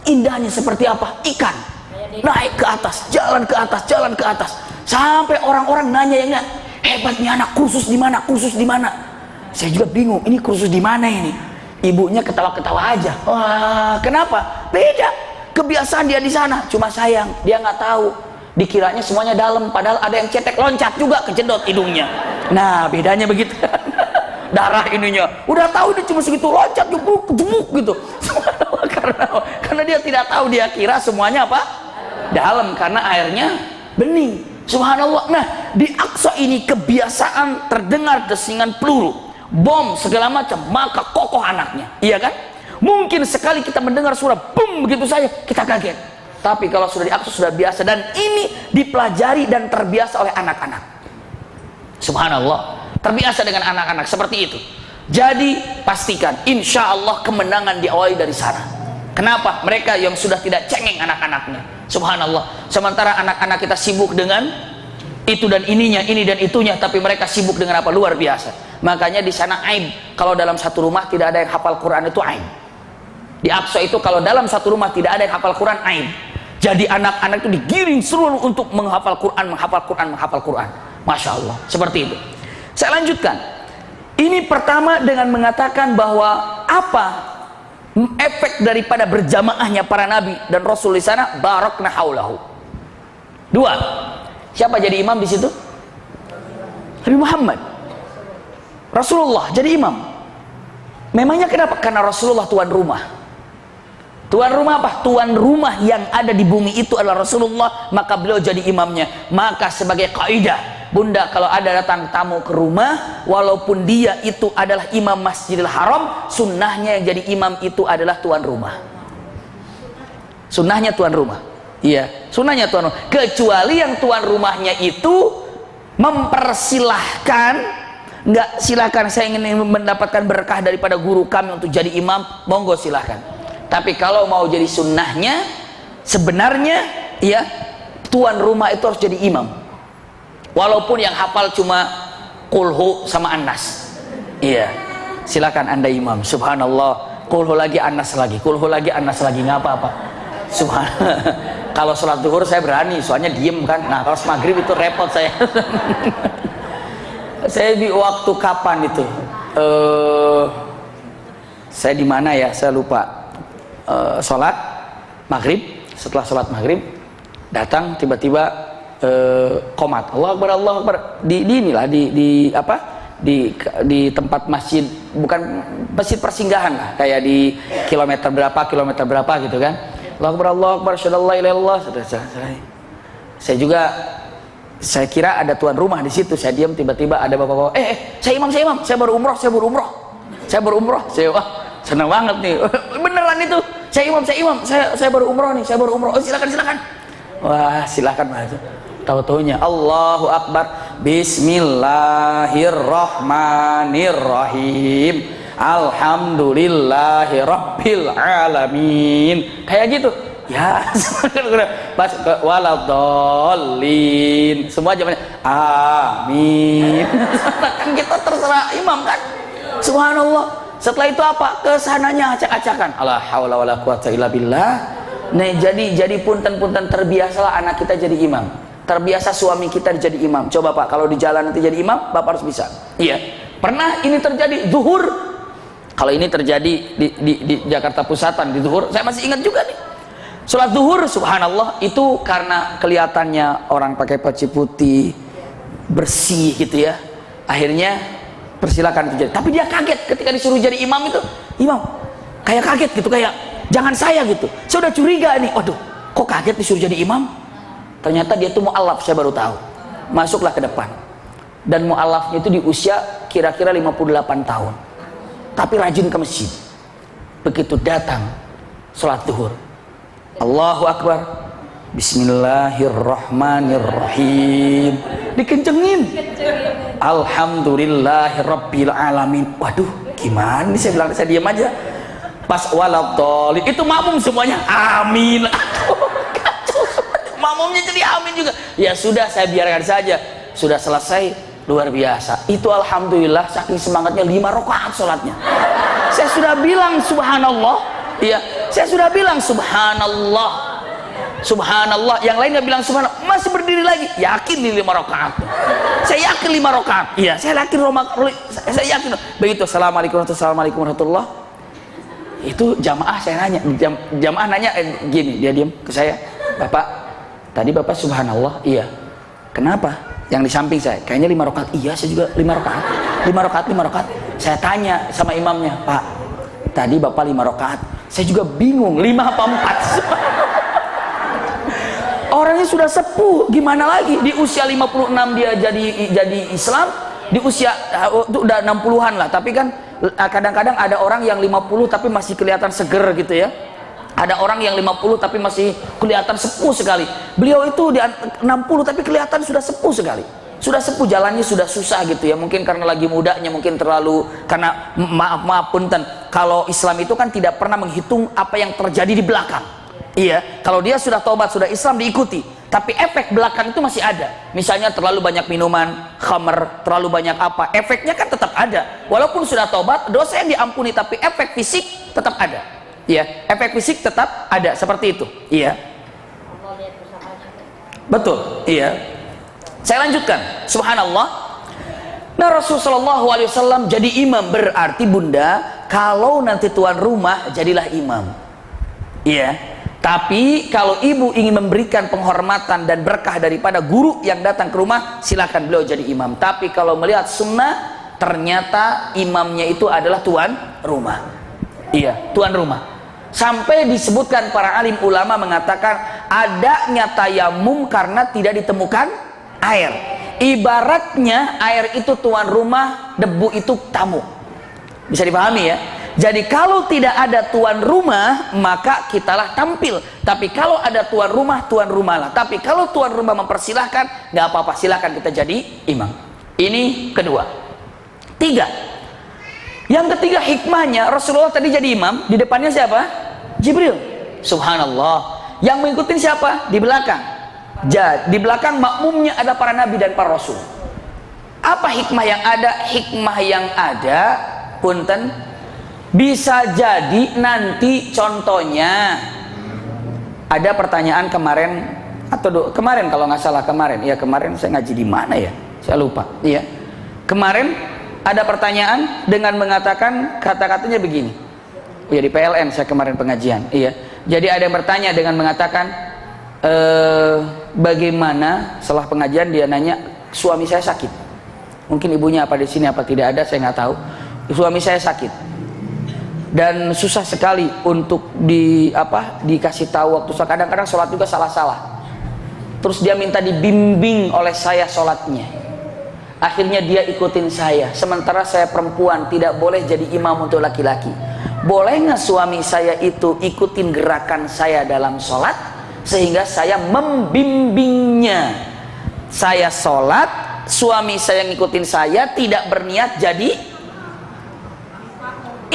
indahnya seperti apa? Ikan naik ke atas, jalan ke atas, jalan ke atas, sampai orang-orang nanya, ya nggak, hebatnya anak, kursus di mana, kursus di mana? Saya juga bingung, ini kursus di mana ini? Ibunya ketawa-ketawa aja. Wah, kenapa? Beda kebiasaan dia di sana. Cuma sayang, dia nggak tahu, dikiranya semuanya dalam, padahal ada yang cetek loncat juga kejedot hidungnya. Nah, bedanya begitu. Darah ininya, udah tahu dia cuma segitu, loncat jebuk gitu. Karena dia tidak tahu, dia kira semuanya dalam, karena airnya bening. Subhanallah. Nah, di Aqsa ini kebiasaan terdengar desingan peluru, bom segala macam, maka kokoh anaknya, iya kan? Mungkin sekali kita mendengar suara bum begitu saja kita kaget, tapi kalau sudah di Aqsa sudah biasa, dan ini dipelajari dan terbiasa oleh anak-anak. Subhanallah, terbiasa dengan anak-anak seperti itu. Jadi pastikan insya Allah kemenangan diawali dari sana. Kenapa? Mereka yang sudah tidak cengeng anak-anaknya. Subhanallah. Sementara anak-anak kita sibuk dengan itu dan ininya, ini dan itunya, tapi mereka sibuk dengan apa? Luar biasa. Makanya di sana aib. Kalau dalam satu rumah tidak ada yang hafal Quran, itu aib. Di Aqsa itu kalau dalam satu rumah tidak ada yang hafal Quran, aib. Jadi anak-anak itu digiring seluruh untuk menghafal Quran, menghafal Quran. Masya Allah. Seperti itu. Saya lanjutkan. Ini pertama dengan mengatakan bahwa apa efek daripada berjamaahnya para nabi dan rasul di sana, barakna haulahu. 2. Siapa jadi imam di situ? Nabi Muhammad. Rasulullah jadi imam. Memangnya kenapa? Karena Rasulullah tuan rumah. Tuan rumah apa? Tuan rumah yang ada di bumi itu adalah Rasulullah, maka beliau jadi imamnya. Maka sebagai kaidah, Bunda, kalau ada datang tamu ke rumah, walaupun dia itu adalah imam Masjidil Haram, sunnahnya yang jadi imam itu adalah tuan rumah. Sunnahnya tuan rumah. Iya, sunnahnya tuan rumah. Kecuali yang tuan rumahnya itu mempersilahkan, nggak, silahkan saya ingin mendapatkan berkah daripada guru kami untuk jadi imam, monggo silahkan. Tapi kalau mau jadi sunnahnya, sebenarnya ya tuan rumah itu harus jadi imam. Walaupun yang hafal cuma kulhu sama Anas. Iya, silakan Anda imam. Subhanallah, kulhu lagi Anas lagi, kulhu lagi Anas lagi, nggak apa-apa. Subhanallah. Kalau sholat zuhur saya berani, soalnya diem kan. Nah kalau maghrib itu repot saya. Saya di waktu kapan itu? Saya di mana ya? Saya lupa. Sholat maghrib, setelah sholat maghrib datang tiba-tiba qomat, Allah Akbar, Allah Akbar, di inilah di apa, di tempat masjid, bukan masjid persinggahan lah, kayak di kilometer berapa gitu kan. Allah Akbar, Allah Akbar, syadallah ilallah. Saya juga Saya kira ada tuan rumah di situ, saya diam, tiba-tiba ada bapak-bapak, saya imam, saya baru umroh, wah, senang banget nih, beneran itu, saya baru umroh nih, oh silakan, wah silakan Pak. Tahu-taunya Allahu Akbar, Bismillahirrahmanirrahim, Alhamdulillahirabbil alamin, kayak gitu. Ya, pas ke waladhdallin, semua jawabannya amin. Kan kita terserah imam kan. Subhanallah. Setelah itu apa? Kesananya acak-acakan. La haula wala quwata illa billah. Nah, jadi punten-punten terbiasalah anak kita jadi imam. Terbiasa suami kita jadi imam. Coba Pak, kalau di jalan nanti jadi imam, Bapak harus bisa. Iya. Pernah ini terjadi zuhur. Kalau ini terjadi di Jakarta Pusatan di zuhur, saya masih ingat juga nih. Sholat zuhur, subhanallah, itu karena kelihatannya orang pakai peci putih, bersih gitu ya, akhirnya persilakan itu jadi. Tapi dia kaget ketika disuruh jadi imam itu, imam kayak kaget gitu, kayak jangan saya gitu. Saya udah curiga nih, waduh kok kaget disuruh jadi imam. Ternyata dia tuh mu'alaf, saya baru tahu. Masuklah ke depan, dan mu'alafnya itu di usia kira-kira 58 tahun, tapi rajin ke masjid. Begitu datang sholat zuhur, Allahu Akbar, Bismillahirrahmanirrahim, dikencengin, Alhamdulillahirabbil alamin. Waduh, gimana nih, saya bilang, saya diam aja. Pas waladhdallin, itu makmum semuanya amin. Makmumnya jadi amin juga. Ya sudah, saya biarkan saja. Sudah selesai, luar biasa. Itu alhamdulillah, saking semangatnya 5 rakaat sholatnya. Saya sudah bilang subhanallah. Iya, saya sudah bilang subhanallah, subhanallah. Yang lain nggak bilang subhanallah, masih berdiri lagi. Yakin di 5 rakaat. Saya yakin 5 rakaat. Iya, saya yakin. Begitu, assalamualaikum warahmatullah. Itu jamaah saya nanya, jamaah nanya gini, dia diam ke saya, Bapak, tadi Bapak subhanallah, iya. Kenapa? Yang di samping saya, kayaknya 5 rakaat. Iya, saya juga 5 rakaat. 5 rakaat. Saya tanya sama imamnya, Pak, tadi Bapak 5 rakaat. Saya juga bingung 5 apa 4. Orangnya sudah sepuh, gimana lagi? Di usia 56 dia jadi Islam, di usia itu udah 60-an lah. Tapi kan kadang-kadang ada orang yang 50 tapi masih kelihatan seger gitu ya. Ada orang yang 50 tapi masih kelihatan sepuh sekali. Beliau itu di 60 tapi kelihatan sudah sepuh sekali. Sudah sepuh, jalannya sudah susah gitu ya, mungkin karena lagi mudanya, mungkin terlalu, karena maaf punten, kalau Islam itu kan tidak pernah menghitung apa yang terjadi di belakang. Iya, kalau dia sudah taubat, sudah Islam, diikuti, tapi efek belakang itu masih ada. Misalnya terlalu banyak minuman khamr, terlalu banyak apa, efeknya kan tetap ada. Walaupun sudah taubat, dosa yang diampuni, tapi efek fisik tetap ada. Iya, efek fisik tetap ada, seperti itu. Iya, betul. Iya. Saya lanjutkan, subhanallah. Nah, Rasulullah SAW jadi imam, berarti bunda, kalau nanti tuan rumah jadilah imam. Iya. Tapi kalau ibu ingin memberikan penghormatan dan berkah daripada guru yang datang ke rumah, silakan beliau jadi imam. Tapi kalau melihat sunnah, ternyata imamnya itu adalah tuan rumah. Iya, tuan rumah. Sampai disebutkan para alim ulama mengatakan adanya tayamum karena tidak ditemukan air. Ibaratnya air itu tuan rumah, debu itu tamu. Bisa dipahami ya? Jadi kalau tidak ada tuan rumah, maka kitalah tampil. Tapi kalau ada tuan rumahlah. Tapi kalau tuan rumah mempersilahkan, nggak apa-apa, silahkan kita jadi imam. Ini kedua. 3. Yang ketiga hikmahnya, Rasulullah tadi jadi imam, di depannya siapa? Jibril. Subhanallah. Yang mengikuti siapa? Di belakang. Di belakang makmumnya ada para nabi dan para rasul. Apa hikmah yang ada? Hikmah yang ada, punten, bisa jadi nanti contohnya ada pertanyaan kemarin kalau nggak salah kemarin saya ngaji di mana ya, saya lupa. Iya, kemarin ada pertanyaan dengan mengatakan kata-katanya begini. Ya, di PLN saya kemarin pengajian. Iya, jadi ada yang bertanya dengan mengatakan bagaimana setelah pengajian, dia nanya, suami saya sakit, mungkin ibunya apa di sini apa tidak ada, saya nggak tahu. Suami saya sakit dan susah sekali untuk dikasih tahu waktu sholat. Kadang-kadang sholat juga salah-salah. Terus dia minta dibimbing oleh saya sholatnya. Akhirnya dia ikutin saya. Sementara saya perempuan, tidak boleh jadi imam untuk laki-laki. Boleh nggak suami saya itu ikutin gerakan saya dalam sholat, sehingga saya membimbingnya? Saya sholat, suami saya ngikutin saya, tidak berniat jadi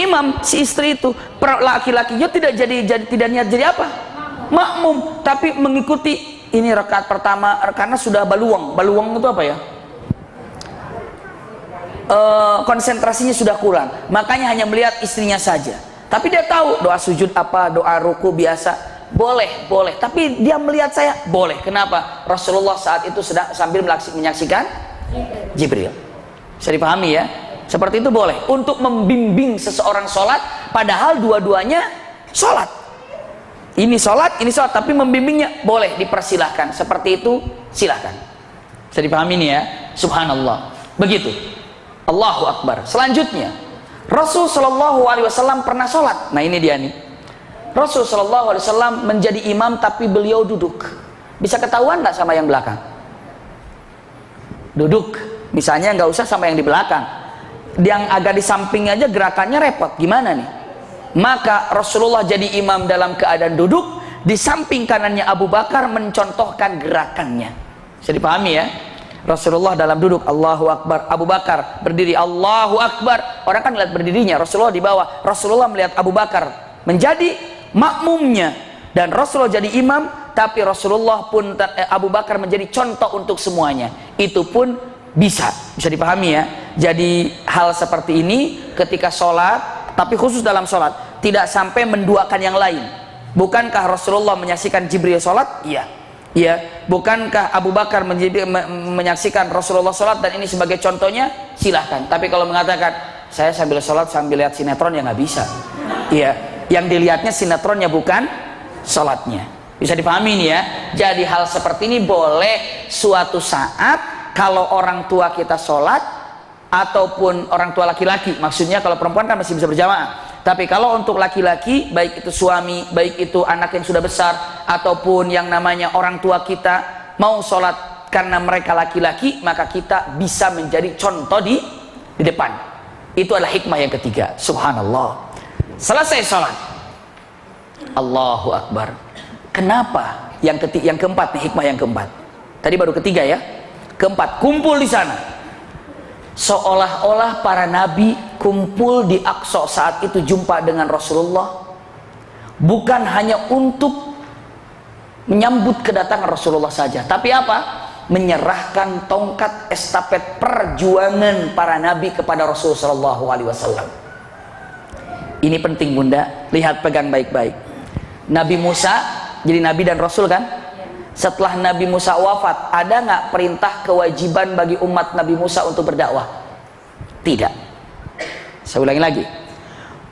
imam. Si istri itu, laki-lakinya tidak niat jadi apa? Makmum, tapi mengikuti. Ini rakaat pertama karena sudah baluang itu apa ya? Konsentrasinya sudah kurang, makanya hanya melihat istrinya saja. Tapi dia tahu doa sujud apa, doa ruku biasa, boleh, tapi dia melihat saya, boleh. Kenapa? Rasulullah saat itu sedang sambil menyaksikan Jibril. Bisa dipahami ya? Seperti itu boleh untuk membimbing seseorang sholat, padahal dua-duanya sholat. Ini sholat, tapi membimbingnya boleh, dipersilahkan. Seperti itu silahkan. Bisa dipahami nih ya? Subhanallah. Begitu. Allahu Akbar. Selanjutnya, Rasul Shallallahu Alaihi Wasallam pernah sholat. Nah ini dia nih. Rasul Shallallahu Alaihi Wasallam menjadi imam, tapi beliau duduk. Bisa ketahuan nggak sama yang belakang? Duduk. Misalnya nggak usah sama yang di belakang. Yang agak di samping aja gerakannya repot. Gimana nih? Maka Rasulullah jadi imam dalam keadaan duduk, di samping kanannya Abu Bakar mencontohkan gerakannya. Bisa dipahami ya? Rasulullah dalam duduk, Allahu Akbar, Abu Bakar berdiri, Allahu Akbar. Orang kan lihat berdirinya, Rasulullah di bawah. Rasulullah melihat Abu Bakar menjadi makmumnya, dan Rasulullah jadi imam, tapi Rasulullah pun Abu Bakar menjadi contoh untuk semuanya. Itu pun bisa dipahami ya. Jadi hal seperti ini ketika sholat, tapi khusus dalam sholat, tidak sampai menduakan yang lain. Bukankah Rasulullah menyaksikan Jibril sholat? Iya. Bukankah Abu Bakar menyaksikan Rasulullah sholat dan ini sebagai contohnya? Silahkan. Tapi kalau mengatakan saya sambil sholat sambil lihat sinetron, ya nggak bisa. Iya. Yang dilihatnya sinetronnya, bukan sholatnya. Bisa dipahami nih ya. Jadi hal seperti ini boleh suatu saat kalau orang tua kita sholat, ataupun orang tua laki-laki, maksudnya kalau perempuan kan masih bisa berjamaah. Tapi kalau untuk laki-laki, baik itu suami, baik itu anak yang sudah besar, ataupun yang namanya orang tua kita mau sholat karena mereka laki-laki, maka kita bisa menjadi contoh di depan. Itu adalah hikmah yang ketiga. Subhanallah. Selesai sholat, Allahu Akbar. Kenapa? Yang keempat nih, hikmah yang keempat. Tadi baru ketiga ya. Keempat, kumpul di sana. Seolah-olah para nabi kumpul di Aqsa saat itu jumpa dengan Rasulullah, bukan hanya untuk menyambut kedatangan Rasulullah saja, tapi apa? Menyerahkan tongkat estafet perjuangan para nabi kepada Rasulullah Shallallahu Alaihi Wasallam. Ini penting bunda, lihat, pegang baik-baik. Nabi Musa jadi nabi dan rasul kan? Setelah Nabi Musa wafat, ada nggak perintah kewajiban bagi umat Nabi Musa untuk berdakwah? Tidak. Saya ulangi lagi.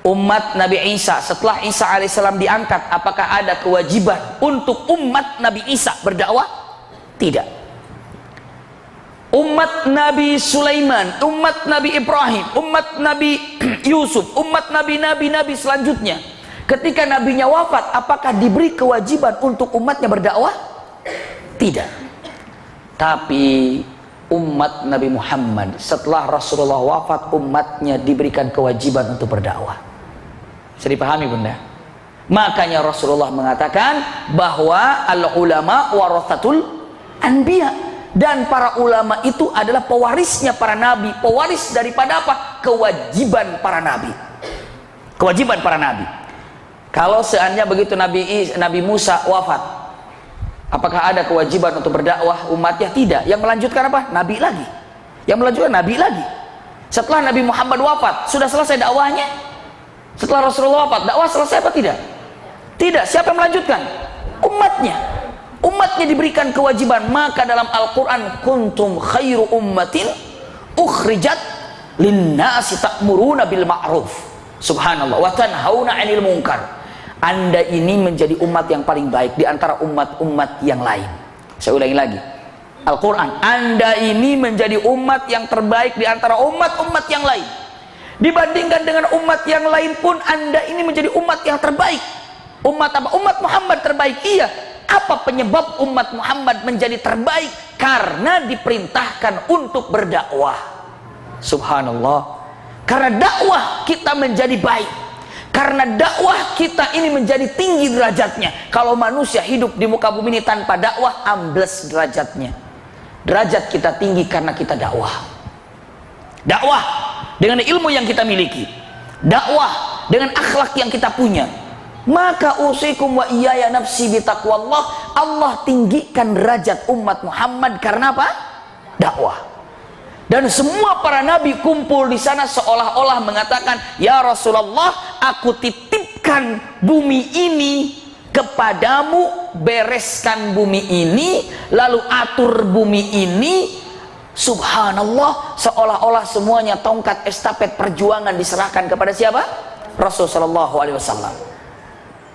Umat Nabi Isa, setelah Isa alaihissalam diangkat, apakah ada kewajiban untuk umat Nabi Isa berdakwah? Tidak. Umat Nabi Sulaiman, umat Nabi Ibrahim, umat Nabi Yusuf, umat Nabi selanjutnya, ketika nabinya wafat, apakah diberi kewajiban untuk umatnya berdakwah? Tidak. Tapi umat Nabi Muhammad setelah Rasulullah wafat, umatnya diberikan kewajiban untuk berdakwah. Bisa dipahami bunda? Makanya Rasulullah mengatakan bahwa al-ulama warathatul anbiya, dan para ulama itu adalah pewarisnya para nabi. Pewaris daripada apa? Kewajiban para nabi. Kewajiban para nabi. Kalau seandainya begitu Nabi Musa wafat, apakah ada kewajiban untuk berdakwah umatnya? Tidak. Yang melanjutkan apa? Nabi lagi. Yang melanjutkan Nabi lagi. Setelah Nabi Muhammad wafat, sudah selesai dakwahnya? Setelah Rasulullah wafat, dakwah selesai apa tidak? Tidak. Siapa yang melanjutkan? Umatnya. Umatnya diberikan kewajiban. Maka dalam Al-Quran, kuntum khairu ummatin ukhrijat linnasi ta'muruna bil ma'ruf, subhanallah, wa tanhauna 'anil munkar. Anda ini menjadi umat yang paling baik di antara umat-umat yang lain. Saya ulangi lagi. Al-Quran, Anda ini menjadi umat yang terbaik di antara umat-umat yang lain. Dibandingkan dengan umat yang lain pun, Anda ini menjadi umat yang terbaik. Umat apa? Umat Muhammad terbaik. Iya. Apa penyebab umat Muhammad menjadi terbaik? Karena diperintahkan untuk berdakwah. Subhanallah. Karena dakwah kita menjadi baik. Karena dakwah kita ini menjadi tinggi derajatnya. Kalau manusia hidup di muka bumi ini tanpa dakwah, ambles derajatnya. Derajat kita tinggi karena kita dakwah. Dakwah dengan ilmu yang kita miliki. Dakwah dengan akhlak yang kita punya. Maka usikum wa iyaya nafsi bitaqwallah. Allah tinggikan derajat umat Muhammad karena apa? Dakwah. Dan semua para nabi kumpul di sana seolah-olah mengatakan, ya Rasulullah, aku titipkan bumi ini kepadamu, bereskan bumi ini, lalu atur bumi ini. Subhanallah, seolah-olah semuanya tongkat estafet perjuangan diserahkan kepada siapa? Rasulullah SAW.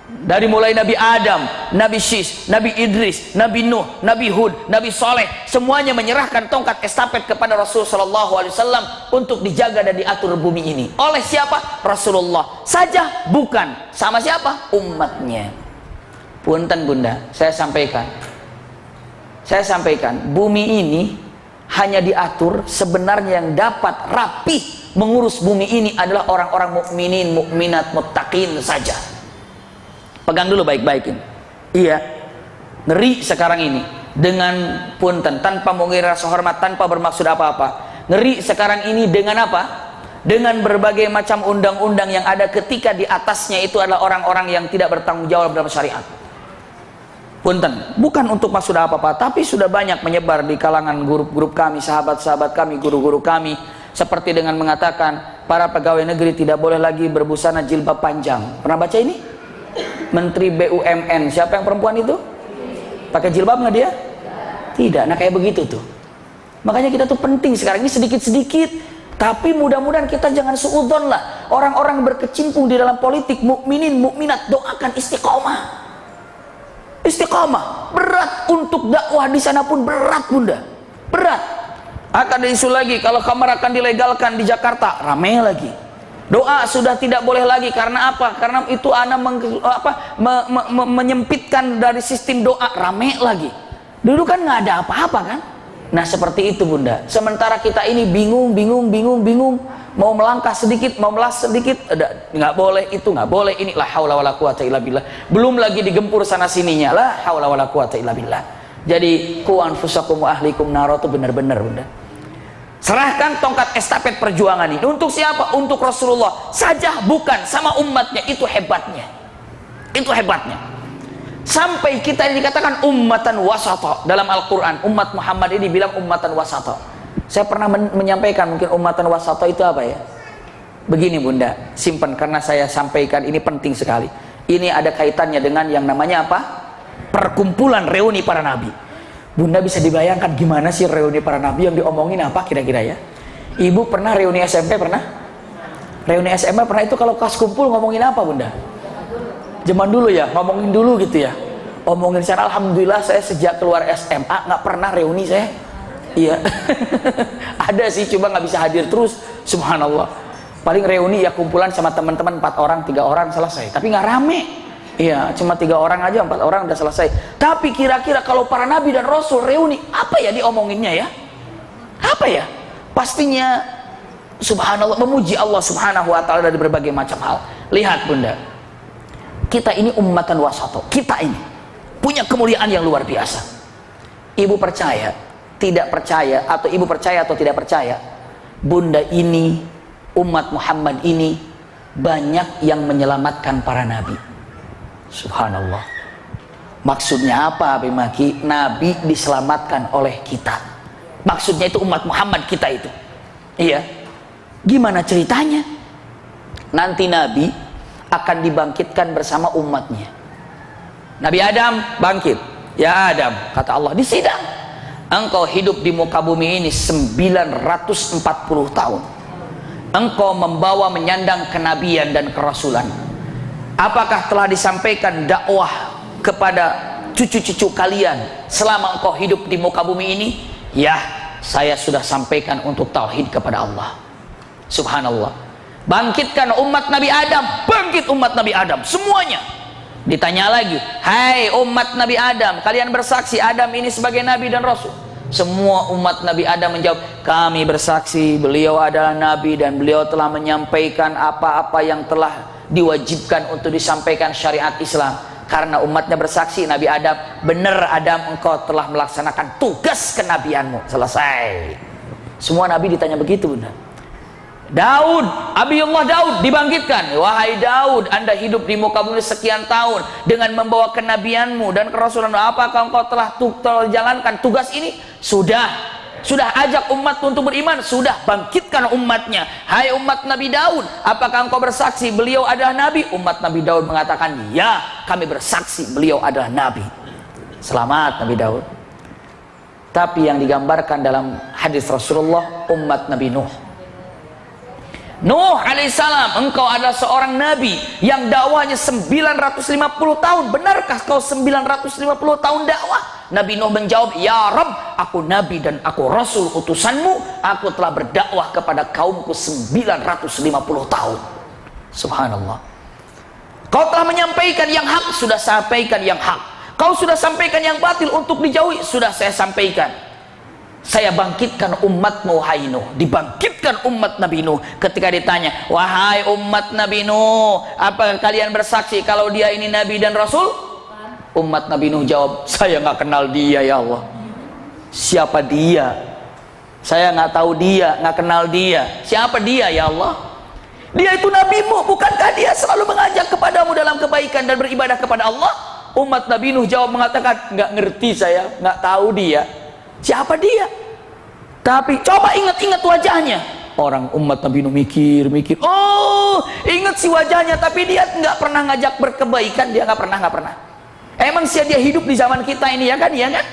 Dari mulai Nabi Adam, Nabi Syis, Nabi Idris, Nabi Nuh, Nabi Hud, Nabi Saleh, semuanya menyerahkan tongkat estafet kepada Rasulullah SAW untuk dijaga dan diatur bumi ini. Oleh siapa? Rasulullah saja, bukan. Sama siapa? Umatnya. Punten bunda, saya sampaikan, bumi ini hanya diatur, sebenarnya yang dapat rapih mengurus bumi ini adalah orang-orang mukminin, mukminat, muttaqin saja. Pegang dulu baik-baikin. Iya, ngeri sekarang ini dengan punten, tanpa mengira rasa hormat, tanpa bermaksud apa-apa. Ngeri sekarang ini dengan apa? Dengan berbagai macam undang-undang yang ada, ketika di atasnya itu adalah orang-orang yang tidak bertanggung jawab dalam syariat. Punten, bukan untuk maksud apa-apa, tapi sudah banyak menyebar di kalangan grup-grup kami, sahabat-sahabat kami, guru-guru kami, seperti dengan mengatakan para pegawai negeri tidak boleh lagi berbusana jilbab panjang. Pernah baca ini? Menteri BUMN, siapa yang perempuan itu? Pakai jilbab nggak dia? Tidak. Nah kayak begitu tuh. Makanya kita tuh penting sekarang ini sedikit-sedikit, tapi mudah-mudahan kita jangan suudzon lah. Orang-orang berkecimpung di dalam politik, mukminin, mukminat, doakan istiqomah. Istiqomah. Berat untuk dakwah di sana pun berat bunda. Berat. Akan diisu lagi kalau khamar akan dilegalkan di Jakarta, rame lagi. Doa sudah tidak boleh lagi, karena apa? Karena itu anak menyempitkan dari sistem doa, rame lagi. Dulu kan nggak ada apa-apa kan? Nah seperti itu bunda. Sementara kita ini bingung, mau melangkah sedikit, mau melas sedikit, nggak boleh, itu nggak boleh, ini la haula wala quwata illa billah. Belum lagi digempur sana sininya, la haula wala quwata illa billah. Jadi ku anfusakum wa ahlikum nar, itu benar-benar bunda. Serahkan tongkat estafet perjuangan ini untuk siapa? Untuk Rasulullah saja, bukan sama umatnya. Itu hebatnya. Itu hebatnya. Sampai kita dikatakan ummatan wasata dalam Al-Quran. Umat Muhammad ini bilang ummatan wasata. Saya pernah menyampaikan mungkin ummatan wasata itu apa ya? Begini bunda, simpan karena saya sampaikan ini penting sekali. Ini ada kaitannya dengan yang namanya apa? Perkumpulan reuni para nabi. Bunda bisa dibayangkan gimana sih reuni para nabi, yang diomongin apa kira-kira ya? Ibu pernah reuni SMP pernah? Reuni SMA pernah, itu kalau kelas kumpul ngomongin apa bunda? Zaman dulu ya, ngomongin dulu gitu ya. Omongin saya, alhamdulillah saya sejak keluar SMA nggak pernah reuni saya. Iya. Ada sih, cuma nggak bisa hadir terus. Subhanallah. Paling reuni ya kumpulan sama teman-teman 4 orang, 3 orang selesai. Tapi nggak rame. Iya, cuma 3 orang aja, 4 orang udah selesai. Tapi kira-kira kalau para nabi dan rasul reuni, apa ya diomonginnya ya? Apa ya? Pastinya subhanallah, memuji Allah subhanahu wa ta'ala dari berbagai macam hal. Lihat bunda, kita ini ummatan wasato. Kita ini punya kemuliaan yang luar biasa. Ibu percaya, tidak percaya, atau ibu percaya atau tidak percaya, bunda ini, umat Muhammad ini banyak yang menyelamatkan para nabi. Subhanallah. Maksudnya apa Abi Maki? Nabi diselamatkan oleh kita. Maksudnya itu umat Muhammad kita itu. Iya. Gimana ceritanya? Nanti Nabi akan dibangkitkan bersama umatnya. Nabi Adam bangkit. Ya Adam, kata Allah di sidang, engkau hidup di muka bumi ini 940 tahun. Engkau membawa menyandang kenabian dan kerasulan. Apakah telah disampaikan dakwah kepada cucu-cucu kalian selama engkau hidup di muka bumi ini? Ya, saya sudah sampaikan untuk tauhid kepada Allah. Subhanallah. Bangkitkan umat Nabi Adam, bangkit umat Nabi Adam semuanya. Ditanya lagi, hai umat Nabi Adam, kalian bersaksi Adam ini sebagai Nabi dan Rasul? Semua umat Nabi Adam menjawab, kami bersaksi beliau adalah Nabi dan beliau telah menyampaikan apa-apa yang telah diwajibkan untuk disampaikan syariat Islam. Karena umatnya bersaksi, Nabi Adam, benar Adam, engkau telah melaksanakan tugas kenabianmu. Selesai. Semua Nabi ditanya begitu, benar. Daud, Abiyullah Daud dibangkitkan. Wahai Daud, anda hidup di muka bumi sekian tahun dengan membawa kenabianmu dan kerasulanmu. Apakah engkau telah jalankan tugas ini? Sudah ajak umat untuk beriman. Sudah, bangkitkan umatnya. Hai umat Nabi Daud, apakah engkau bersaksi beliau adalah Nabi? Umat Nabi Daud mengatakan, ya, kami bersaksi beliau adalah Nabi. Selamat Nabi Daud. Tapi yang digambarkan dalam hadis Rasulullah, umat Nabi Nuh. Nuh alaihissalam, engkau adalah seorang nabi yang dakwahnya 950 tahun. Benarkah kau 950 tahun dakwah? Nabi Nuh menjawab, ya Rabb, aku nabi dan aku rasul utusanmu. Aku telah berdakwah kepada kaumku 950 tahun. Subhanallah. Kau telah menyampaikan yang hak, sudah sampaikan yang hak. Kau sudah sampaikan yang batil untuk dijauhi, sudah saya sampaikan. Saya bangkitkan umatmu, wahai Nuh. Dibangkitkan umat Nabi Nuh. Ketika ditanya, wahai umat Nabi Nuh, apakah kalian bersaksi kalau dia ini Nabi dan Rasul? Umat Nabi Nuh jawab, saya nggak kenal dia ya Allah. Siapa dia? Saya nggak tahu dia, nggak kenal dia. Siapa dia ya Allah? Dia itu nabimu, bukankah dia selalu mengajak kepadamu dalam kebaikan dan beribadah kepada Allah? Umat Nabi Nuh jawab mengatakan, nggak ngerti saya, nggak tahu dia. Siapa dia? Tapi coba ingat-ingat wajahnya. Orang umat Nabi Nuh mikir. Oh, ingat si wajahnya, tapi dia nggak pernah ngajak berkebaikan. Dia nggak pernah. Emang sih dia hidup di zaman kita ini, ya kan? Iya kan?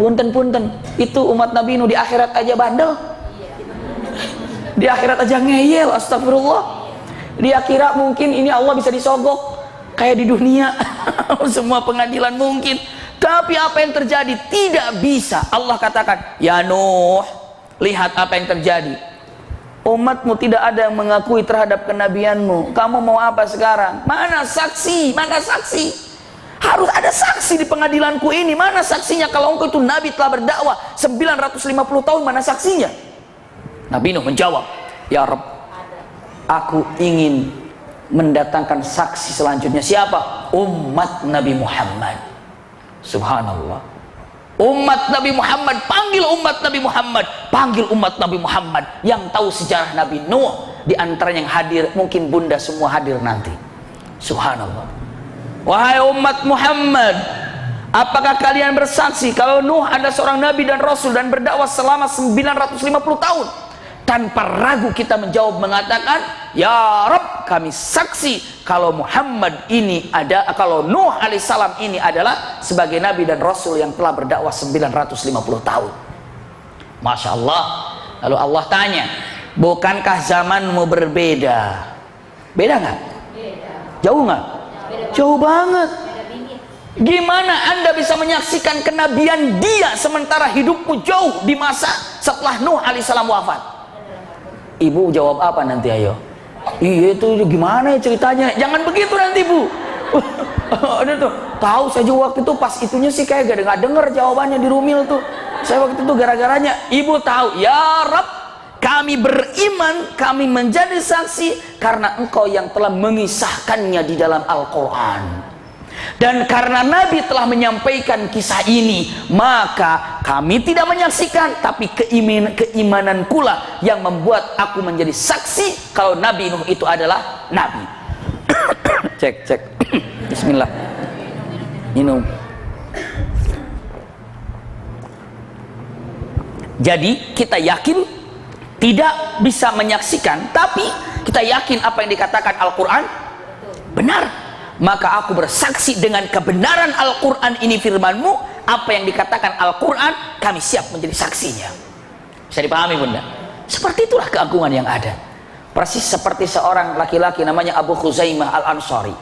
Punten. Itu umat Nabi Nuh di akhirat aja bandel. Di akhirat aja ngeyel, astagfirullah. Dia kira mungkin ini Allah bisa disogok kayak di dunia. Semua pengadilan mungkin. Tapi apa yang terjadi? Tidak bisa. Allah katakan, ya Nuh, lihat apa yang terjadi. Umatmu tidak ada yang mengakui terhadap kenabianmu. Kamu mau apa sekarang? Mana saksi? Harus ada saksi di pengadilanku ini. Mana saksinya kalau engkau itu Nabi telah berdakwah 950 tahun? Mana saksinya? Nabi Nuh menjawab, ya Rabb, aku ingin mendatangkan saksi selanjutnya. Siapa? Umat Nabi Muhammad. Subhanallah. Umat Nabi Muhammad, panggil umat Nabi Muhammad yang tahu sejarah Nabi Nuh. Di antaranya yang hadir, mungkin bunda semua hadir nanti. Subhanallah. Wahai umat Muhammad, apakah kalian bersaksi kalau Nuh ada seorang nabi dan rasul dan berdakwah selama 950 tahun? Tanpa ragu kita menjawab mengatakan, ya Rabb, kami saksi kalau Muhammad ini ada, kalau Nuh alaihissalam ini adalah sebagai nabi dan rasul yang telah berdakwah 950 tahun. Masya Allah. Lalu Allah tanya, bukankah zamanmu berbeda? Beda nggak? Jauh nggak? Jauh banget. Gimana anda bisa menyaksikan kenabian dia sementara hidupmu jauh di masa setelah Nuh alaihissalam wafat? Ibu jawab apa nanti, ayo? Iya itu gimana ya ceritanya? Jangan begitu nanti, Bu. Ada tuh, tahu saya juga waktu itu pas itunya sih kayak gak denger jawabannya di Rumil tuh. Saya waktu itu gara-garanya, ibu tahu, ya Rabb, kami beriman, kami menjadi saksi karena engkau yang telah mengisahkannya di dalam Al-Quran. Dan karena Nabi telah menyampaikan kisah ini, maka kami tidak menyaksikan, tapi keimanan pula yang membuat aku menjadi saksi kalau Nabi Nuh itu adalah Nabi. Cek. Bismillah. Minum. Jadi kita yakin tidak bisa menyaksikan, tapi kita yakin apa yang dikatakan Al-Quran benar. Maka aku bersaksi dengan kebenaran Al-Quran ini firmanmu. Apa yang dikatakan Al-Quran, kami siap menjadi saksinya. Bisa dipahami, Bunda? Seperti itulah keagungan yang ada. Persis seperti seorang laki-laki namanya Abu Khuzaimah Al-Ansari.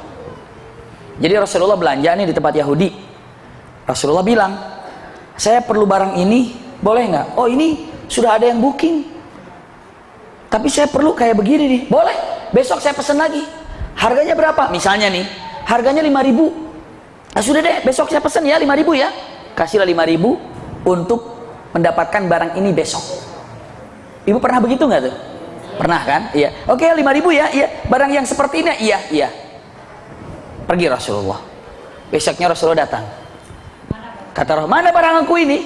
Jadi Rasulullah belanja nih di tempat Yahudi. Rasulullah bilang, saya perlu barang ini, boleh nggak? Oh, ini sudah ada yang booking, tapi saya perlu kayak begini nih. Boleh, besok saya pesan lagi. Harganya berapa? Misalnya nih, harganya 5.000. Nah, sudah deh, besok saya pesan ya 5.000 ya. Kasihlah 5.000 untuk mendapatkan barang ini besok. Ibu pernah begitu nggak tuh? Pernah kan? Iya. Oke, 5.000 ya. Iya. Barang yang seperti ini, iya, iya. Pergi Rasulullah. Besoknya Rasulullah datang. Kata Rasulullah, mana barang aku ini?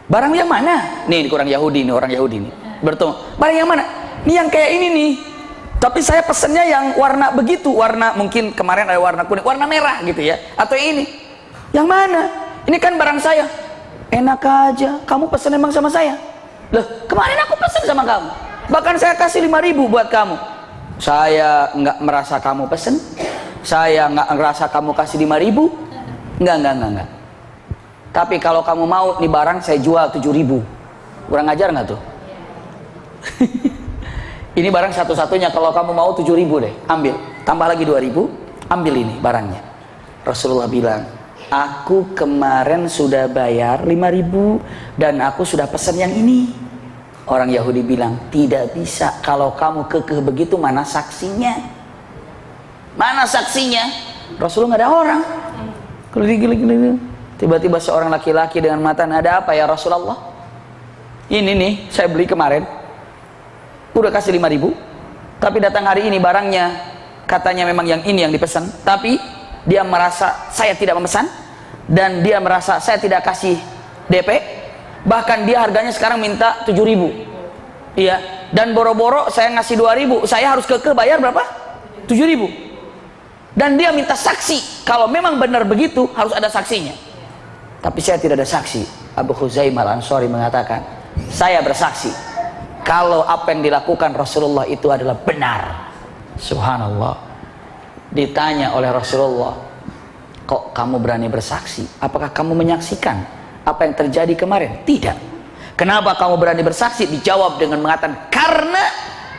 Barang yang mana? Nih orang Yahudi nih, orang Yahudi nih. Bertemu. Barang yang mana? Ini yang kayak ini nih. Tapi saya pesennya yang warna begitu, warna mungkin kemarin ada warna kuning, warna merah gitu ya. Atau ini. Yang mana? Ini kan barang saya. Enak aja, kamu pesen emang sama saya. Loh, kemarin aku pesen sama kamu. Bahkan saya kasih 5.000 buat kamu. Saya nggak merasa kamu pesen. Saya nggak ngerasa kamu kasih 5.000. Enggak. Tapi kalau kamu mau nih barang saya jual 7.000. Kurang ajar nggak tuh? Ini barang satu-satunya, kalau kamu mau 7.000 deh, ambil. Tambah lagi 2.000, ambil ini barangnya. Rasulullah bilang, aku kemarin sudah bayar 5.000 dan aku sudah pesan yang ini. Orang Yahudi bilang, tidak bisa, kalau kamu kekeh begitu mana saksinya? Mana saksinya? Rasulullah nggak ada orang. Tiba-tiba seorang laki-laki dengan mata, ada apa ya Rasulullah? Ini nih, saya beli kemarin. Udah kasih 5.000, tapi datang hari ini barangnya katanya memang yang ini yang dipesan, tapi dia merasa saya tidak memesan dan dia merasa saya tidak kasih DP, bahkan dia harganya sekarang minta 7.000. Iya, dan boro-boro saya ngasih 2.000, saya harus kekeh bayar berapa? 7.000. Dan dia minta saksi, kalau memang benar begitu harus ada saksinya. Tapi saya tidak ada saksi. Abu Khuzaimah Al-Ansari mengatakan, saya bersaksi kalau apa yang dilakukan Rasulullah itu adalah benar. Subhanallah. Ditanya oleh Rasulullah, kok kamu berani bersaksi? Apakah kamu menyaksikan apa yang terjadi kemarin? Tidak. Kenapa kamu berani bersaksi? Dijawab dengan mengatakan, karena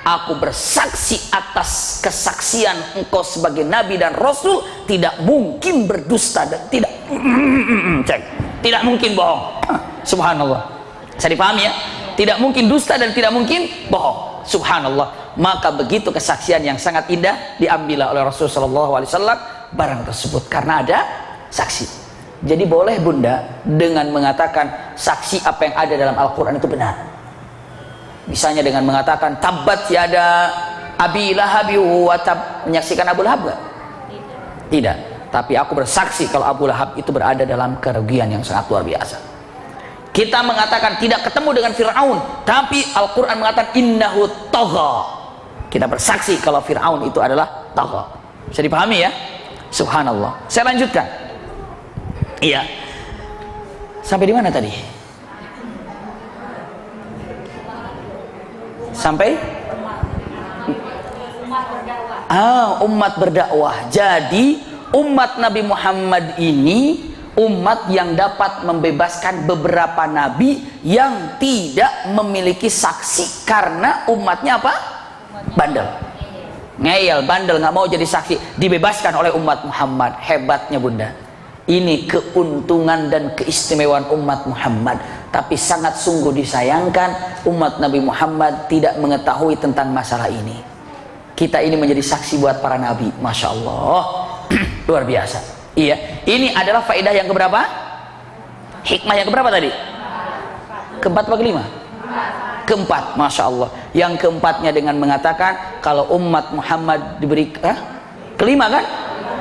aku bersaksi atas kesaksian engkau sebagai Nabi dan Rasul tidak mungkin berdusta dan tidak mungkin bohong. Subhanallah. Saya dipahami ya? Tidak mungkin dusta dan tidak mungkin bohong. Subhanallah. Maka begitu kesaksian yang sangat indah diambil oleh Rasulullah SAW barang tersebut karena ada saksi. Jadi boleh bunda dengan mengatakan saksi apa yang ada dalam Al-Quran itu benar. Misalnya dengan mengatakan tabat yada Abi Lahab wa tab, menyaksikan Abu Lahab enggak? Tidak. Tapi aku bersaksi kalau Abu Lahab itu berada dalam kerugian yang sangat luar biasa. Kita mengatakan tidak ketemu dengan Fir'aun, tapi Al-Quran mengatakan innahu tagha. Kita bersaksi kalau Fir'aun itu adalah tagha. Bisa dipahami ya? Subhanallah. Saya lanjutkan. Iya. Sampai di mana tadi? Sampai? Umat berdakwah. Jadi umat Nabi Muhammad ini umat yang dapat membebaskan beberapa nabi yang tidak memiliki saksi karena umatnya apa? Bandel, ngeyel, bandel, nggak mau jadi saksi, dibebaskan oleh umat Muhammad. Hebatnya bunda, ini keuntungan dan keistimewaan umat Muhammad. Tapi sangat sungguh disayangkan umat Nabi Muhammad tidak mengetahui tentang masalah ini. Kita ini menjadi saksi buat para nabi. Masya Allah. Luar biasa. Iya, ini adalah faedah yang keberapa? Hikmah yang keberapa tadi? Keempat atau kelima? Keempat, Masya Allah. Yang keempatnya dengan mengatakan kalau umat Muhammad diberikan kelima kan?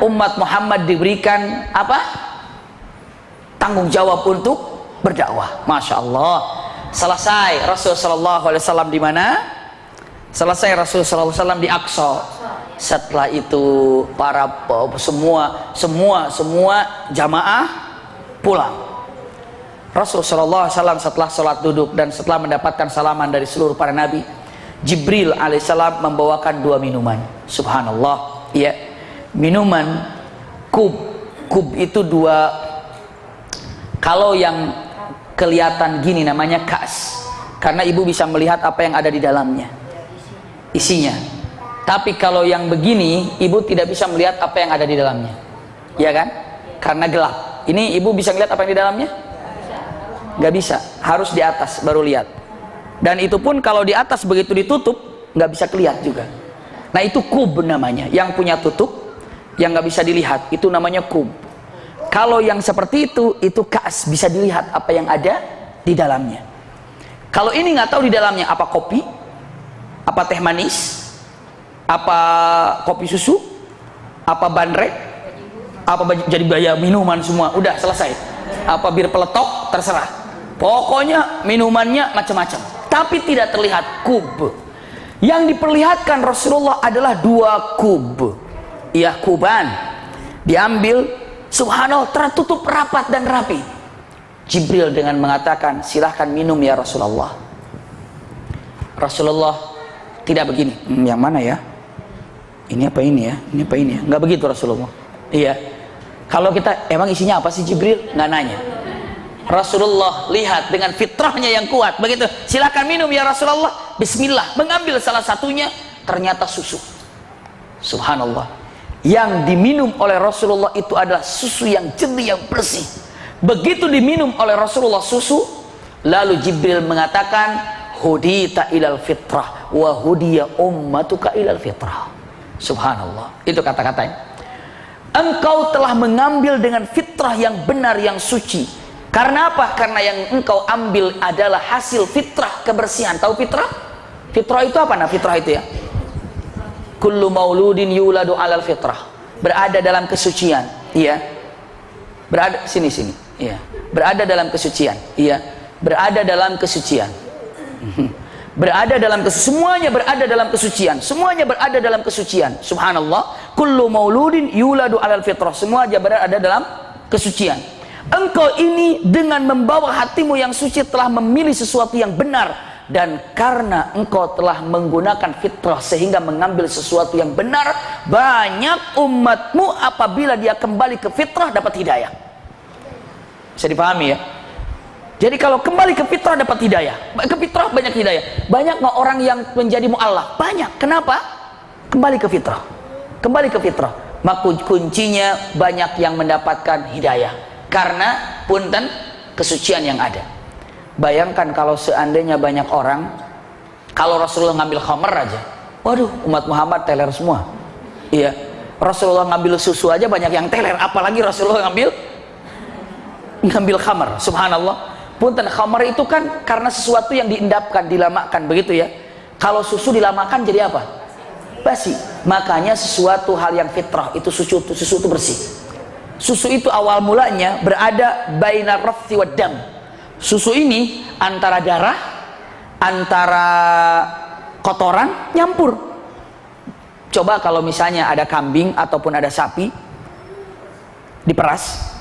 Umat Muhammad diberikan apa? Tanggung jawab untuk berdakwah. Masya Allah. Selesai Rasulullah SAW di mana? Selesai Rasulullah SAW di Aqsa. Setelah itu para semua jamaah pulang. Rasulullah SAW setelah sholat duduk dan setelah mendapatkan salaman dari seluruh para nabi, Jibril alaihissalam membawakan 2 minuman. Subhanallah. Ya, minuman kub itu 2. Kalau yang kelihatan gini namanya kas, karena ibu bisa melihat apa yang ada di dalamnya, isinya. Tapi kalau yang begini, ibu tidak bisa melihat apa yang ada di dalamnya, ya kan? Karena gelap. Ini ibu bisa melihat apa yang di dalamnya? Nggak bisa, harus di atas baru lihat. Dan itu pun kalau di atas begitu ditutup, nggak bisa kelihatan juga. Nah itu kub namanya, yang punya tutup, yang nggak bisa dilihat, itu namanya kub. Kalau yang seperti itu kas, bisa dilihat apa yang ada di dalamnya. Kalau ini nggak tahu di dalamnya apa kopi, apa teh manis, apa kopi susu, apa bandrek, apa jadi gaya minuman semua, udah selesai. Apa bir peletok, terserah. Pokoknya minumannya macam-macam. Tapi tidak terlihat kub. Yang diperlihatkan Rasulullah adalah 2 kub. Iya, kuban. Diambil, subhanallah, tertutup rapat dan rapi. Jibril dengan mengatakan, silahkan minum ya Rasulullah. Rasulullah tidak begini, yang mana ya? Ini apa ini ya? Ini apa ini ya? Nggak begitu Rasulullah. Iya. Kalau kita, emang isinya apa sih Jibril? Nggak nanya. Rasulullah lihat dengan fitrahnya yang kuat. Begitu, silahkan minum ya Rasulullah. Bismillah, mengambil salah satunya, ternyata susu. Subhanallah. Yang diminum oleh Rasulullah itu adalah susu yang jernih, yang bersih. Begitu diminum oleh Rasulullah susu, lalu Jibril mengatakan, hudita ilal fitrah wa hudiya ummatuka ilal fitrah. Subhanallah, itu kata-katanya. Engkau telah mengambil dengan fitrah yang benar, yang suci. Karena apa? Karena yang engkau ambil adalah hasil fitrah kebersihan. Tahu fitrah? Fitrah itu apa? Nah, fitrah itu ya, kullu mauludin yuladu alal fitrah, berada dalam kesucian. Iya, berada sini, iya, berada dalam kesucian. Iya, berada dalam kesucian. Berada dalam semuanya berada dalam kesucian, semuanya berada dalam kesucian. Subhanallah, kullu mauludin yuladu alal fitrah, semua aja berada dalam kesucian. Engkau ini dengan membawa hatimu yang suci telah memilih sesuatu yang benar, dan karena engkau telah menggunakan fitrah sehingga mengambil sesuatu yang benar, banyak umatmu apabila dia kembali ke fitrah dapat hidayah. Bisa dipahami ya? Jadi kalau kembali ke fitrah dapat hidayah, ke fitrah banyak hidayah. Banyak nggak orang yang menjadi mu'allaf? Banyak. Kenapa? Kembali ke fitrah. Kembali ke fitrah. Maka kuncinya banyak yang mendapatkan hidayah. Karena punten kesucian yang ada. Bayangkan kalau seandainya banyak orang, kalau Rasulullah ngambil khamar aja, waduh, umat Muhammad teler semua. Iya, Rasulullah ngambil susu aja banyak yang teler, apalagi Rasulullah ngambil khamar. Subhanallah. Punten, khamar itu kan karena sesuatu yang diendapkan, dilamakan, begitu ya. Kalau susu dilamakan jadi apa? Basi. Makanya sesuatu hal yang fitrah itu susu itu bersih. Susu itu awal mulanya berada bainar rafthi wad dam. Susu ini antara darah, antara kotoran nyampur. Coba kalau misalnya ada kambing ataupun ada sapi diperas,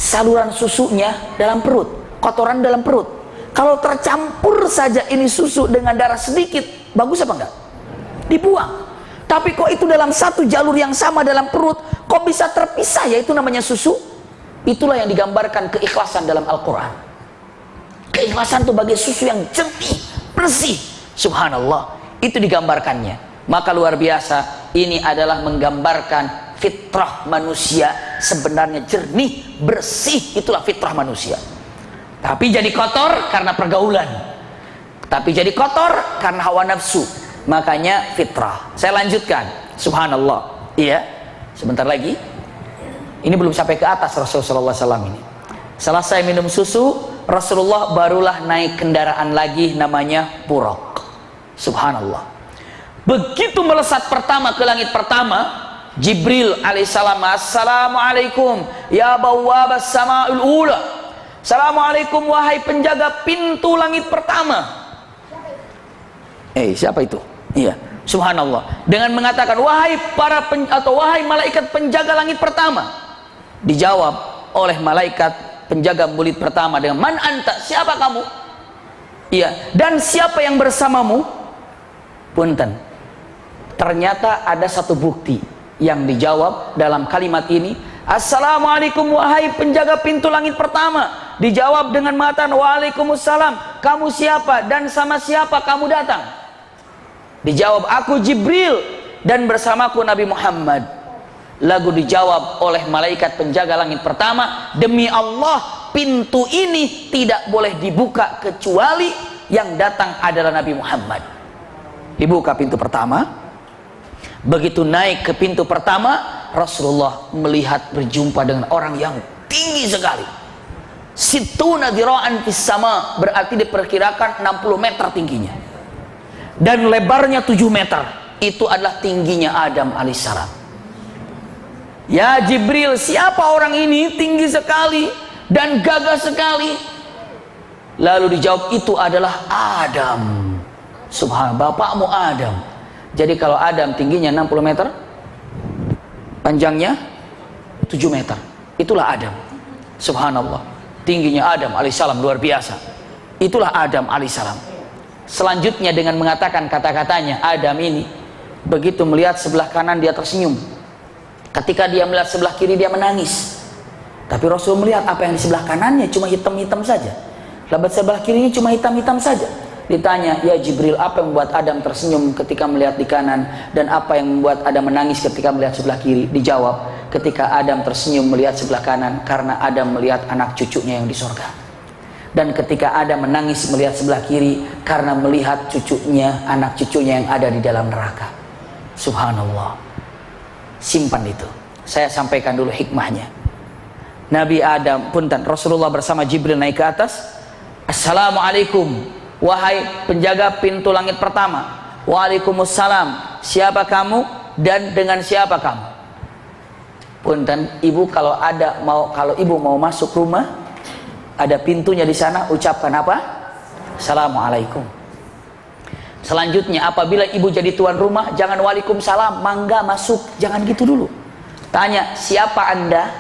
saluran susunya dalam perut, kotoran dalam perut. Kalau tercampur saja ini susu dengan darah sedikit, bagus apa enggak? Dibuang. Tapi kok itu dalam satu jalur yang sama dalam perut, kok bisa terpisah? Ya itu namanya susu. Itulah yang digambarkan keikhlasan dalam Al-Quran. Keikhlasan itu bagi susu yang jernih, bersih. Subhanallah, itu digambarkannya. Maka luar biasa, ini adalah menggambarkan fitrah manusia sebenarnya jernih, bersih. Itulah fitrah manusia. Tapi jadi kotor karena pergaulan, tapi jadi kotor karena hawa nafsu. Makanya fitrah. Saya lanjutkan. Subhanallah. Iya, sebentar lagi. Ini belum sampai ke atas Rasulullah SAW ini. Selesai minum susu, Rasulullah barulah naik kendaraan lagi, namanya buraq. Subhanallah. Begitu melesat pertama ke langit pertama, Jibril alaihissalam, assalamualaikum ya bawwabas sama'ul ula. Assalamualaikum wahai penjaga pintu langit pertama. Siapa itu? Iya, subhanallah. Dengan mengatakan wahai wahai malaikat penjaga langit pertama. Dijawab oleh malaikat penjaga murid pertama dengan man anta, siapa kamu? Iya, dan siapa yang bersamamu? Punten. Ternyata ada satu bukti yang dijawab dalam kalimat ini. Assalamualaikum wahai penjaga pintu langit pertama. Dijawab dengan mengatakan waalaikumsalam, kamu siapa dan sama siapa kamu datang? Dijawab, aku Jibril dan bersamaku Nabi Muhammad. Lalu dijawab oleh malaikat penjaga langit pertama, demi Allah pintu ini tidak boleh dibuka kecuali yang datang adalah Nabi Muhammad. Dibuka pintu pertama. Begitu naik ke pintu pertama, Rasulullah melihat berjumpa dengan orang yang tinggi sekali. Situna dhira'an fis sama, berarti diperkirakan 60 meter tingginya. Dan lebarnya 7 meter. Itu adalah tingginya Adam alaihissalam. Ya Jibril, siapa orang ini? Tinggi sekali dan gagah sekali. Lalu dijawab, itu adalah Adam. Subhanallah, bapakmu Adam. Jadi kalau Adam tingginya 60 meter, panjangnya 7 meter, itulah Adam. Subhanallah, tingginya Adam alaihissalam luar biasa. Itulah Adam alaihissalam. Selanjutnya dengan mengatakan kata-katanya, Adam ini begitu melihat sebelah kanan dia tersenyum, ketika dia melihat sebelah kiri dia menangis. Tapi Rasul melihat apa yang di sebelah kanannya cuma hitam-hitam saja, lebat sebelah kirinya cuma hitam-hitam saja. Ditanya, ya Jibril, apa yang membuat Adam tersenyum ketika melihat di kanan, dan apa yang membuat Adam menangis ketika melihat sebelah kiri? Dijawab, ketika Adam tersenyum melihat sebelah kanan, karena Adam melihat anak cucunya yang di sorga. Dan ketika Adam menangis melihat sebelah kiri, karena melihat cucunya, anak cucunya yang ada di dalam neraka. Subhanallah. Simpan itu, saya sampaikan dulu hikmahnya. Nabi Adam, punten, Rasulullah bersama Jibril naik ke atas. Assalamualaikum, wahai penjaga pintu langit pertama. Waalaikumsalam, siapa kamu dan dengan siapa kamu? Punten, ibu kalau ibu mau masuk rumah, ada pintunya di sana, ucapkan apa? Assalamualaikum. Selanjutnya, apabila ibu jadi tuan rumah, jangan waalaikumsalam, mangga masuk, jangan gitu dulu. Tanya, siapa Anda?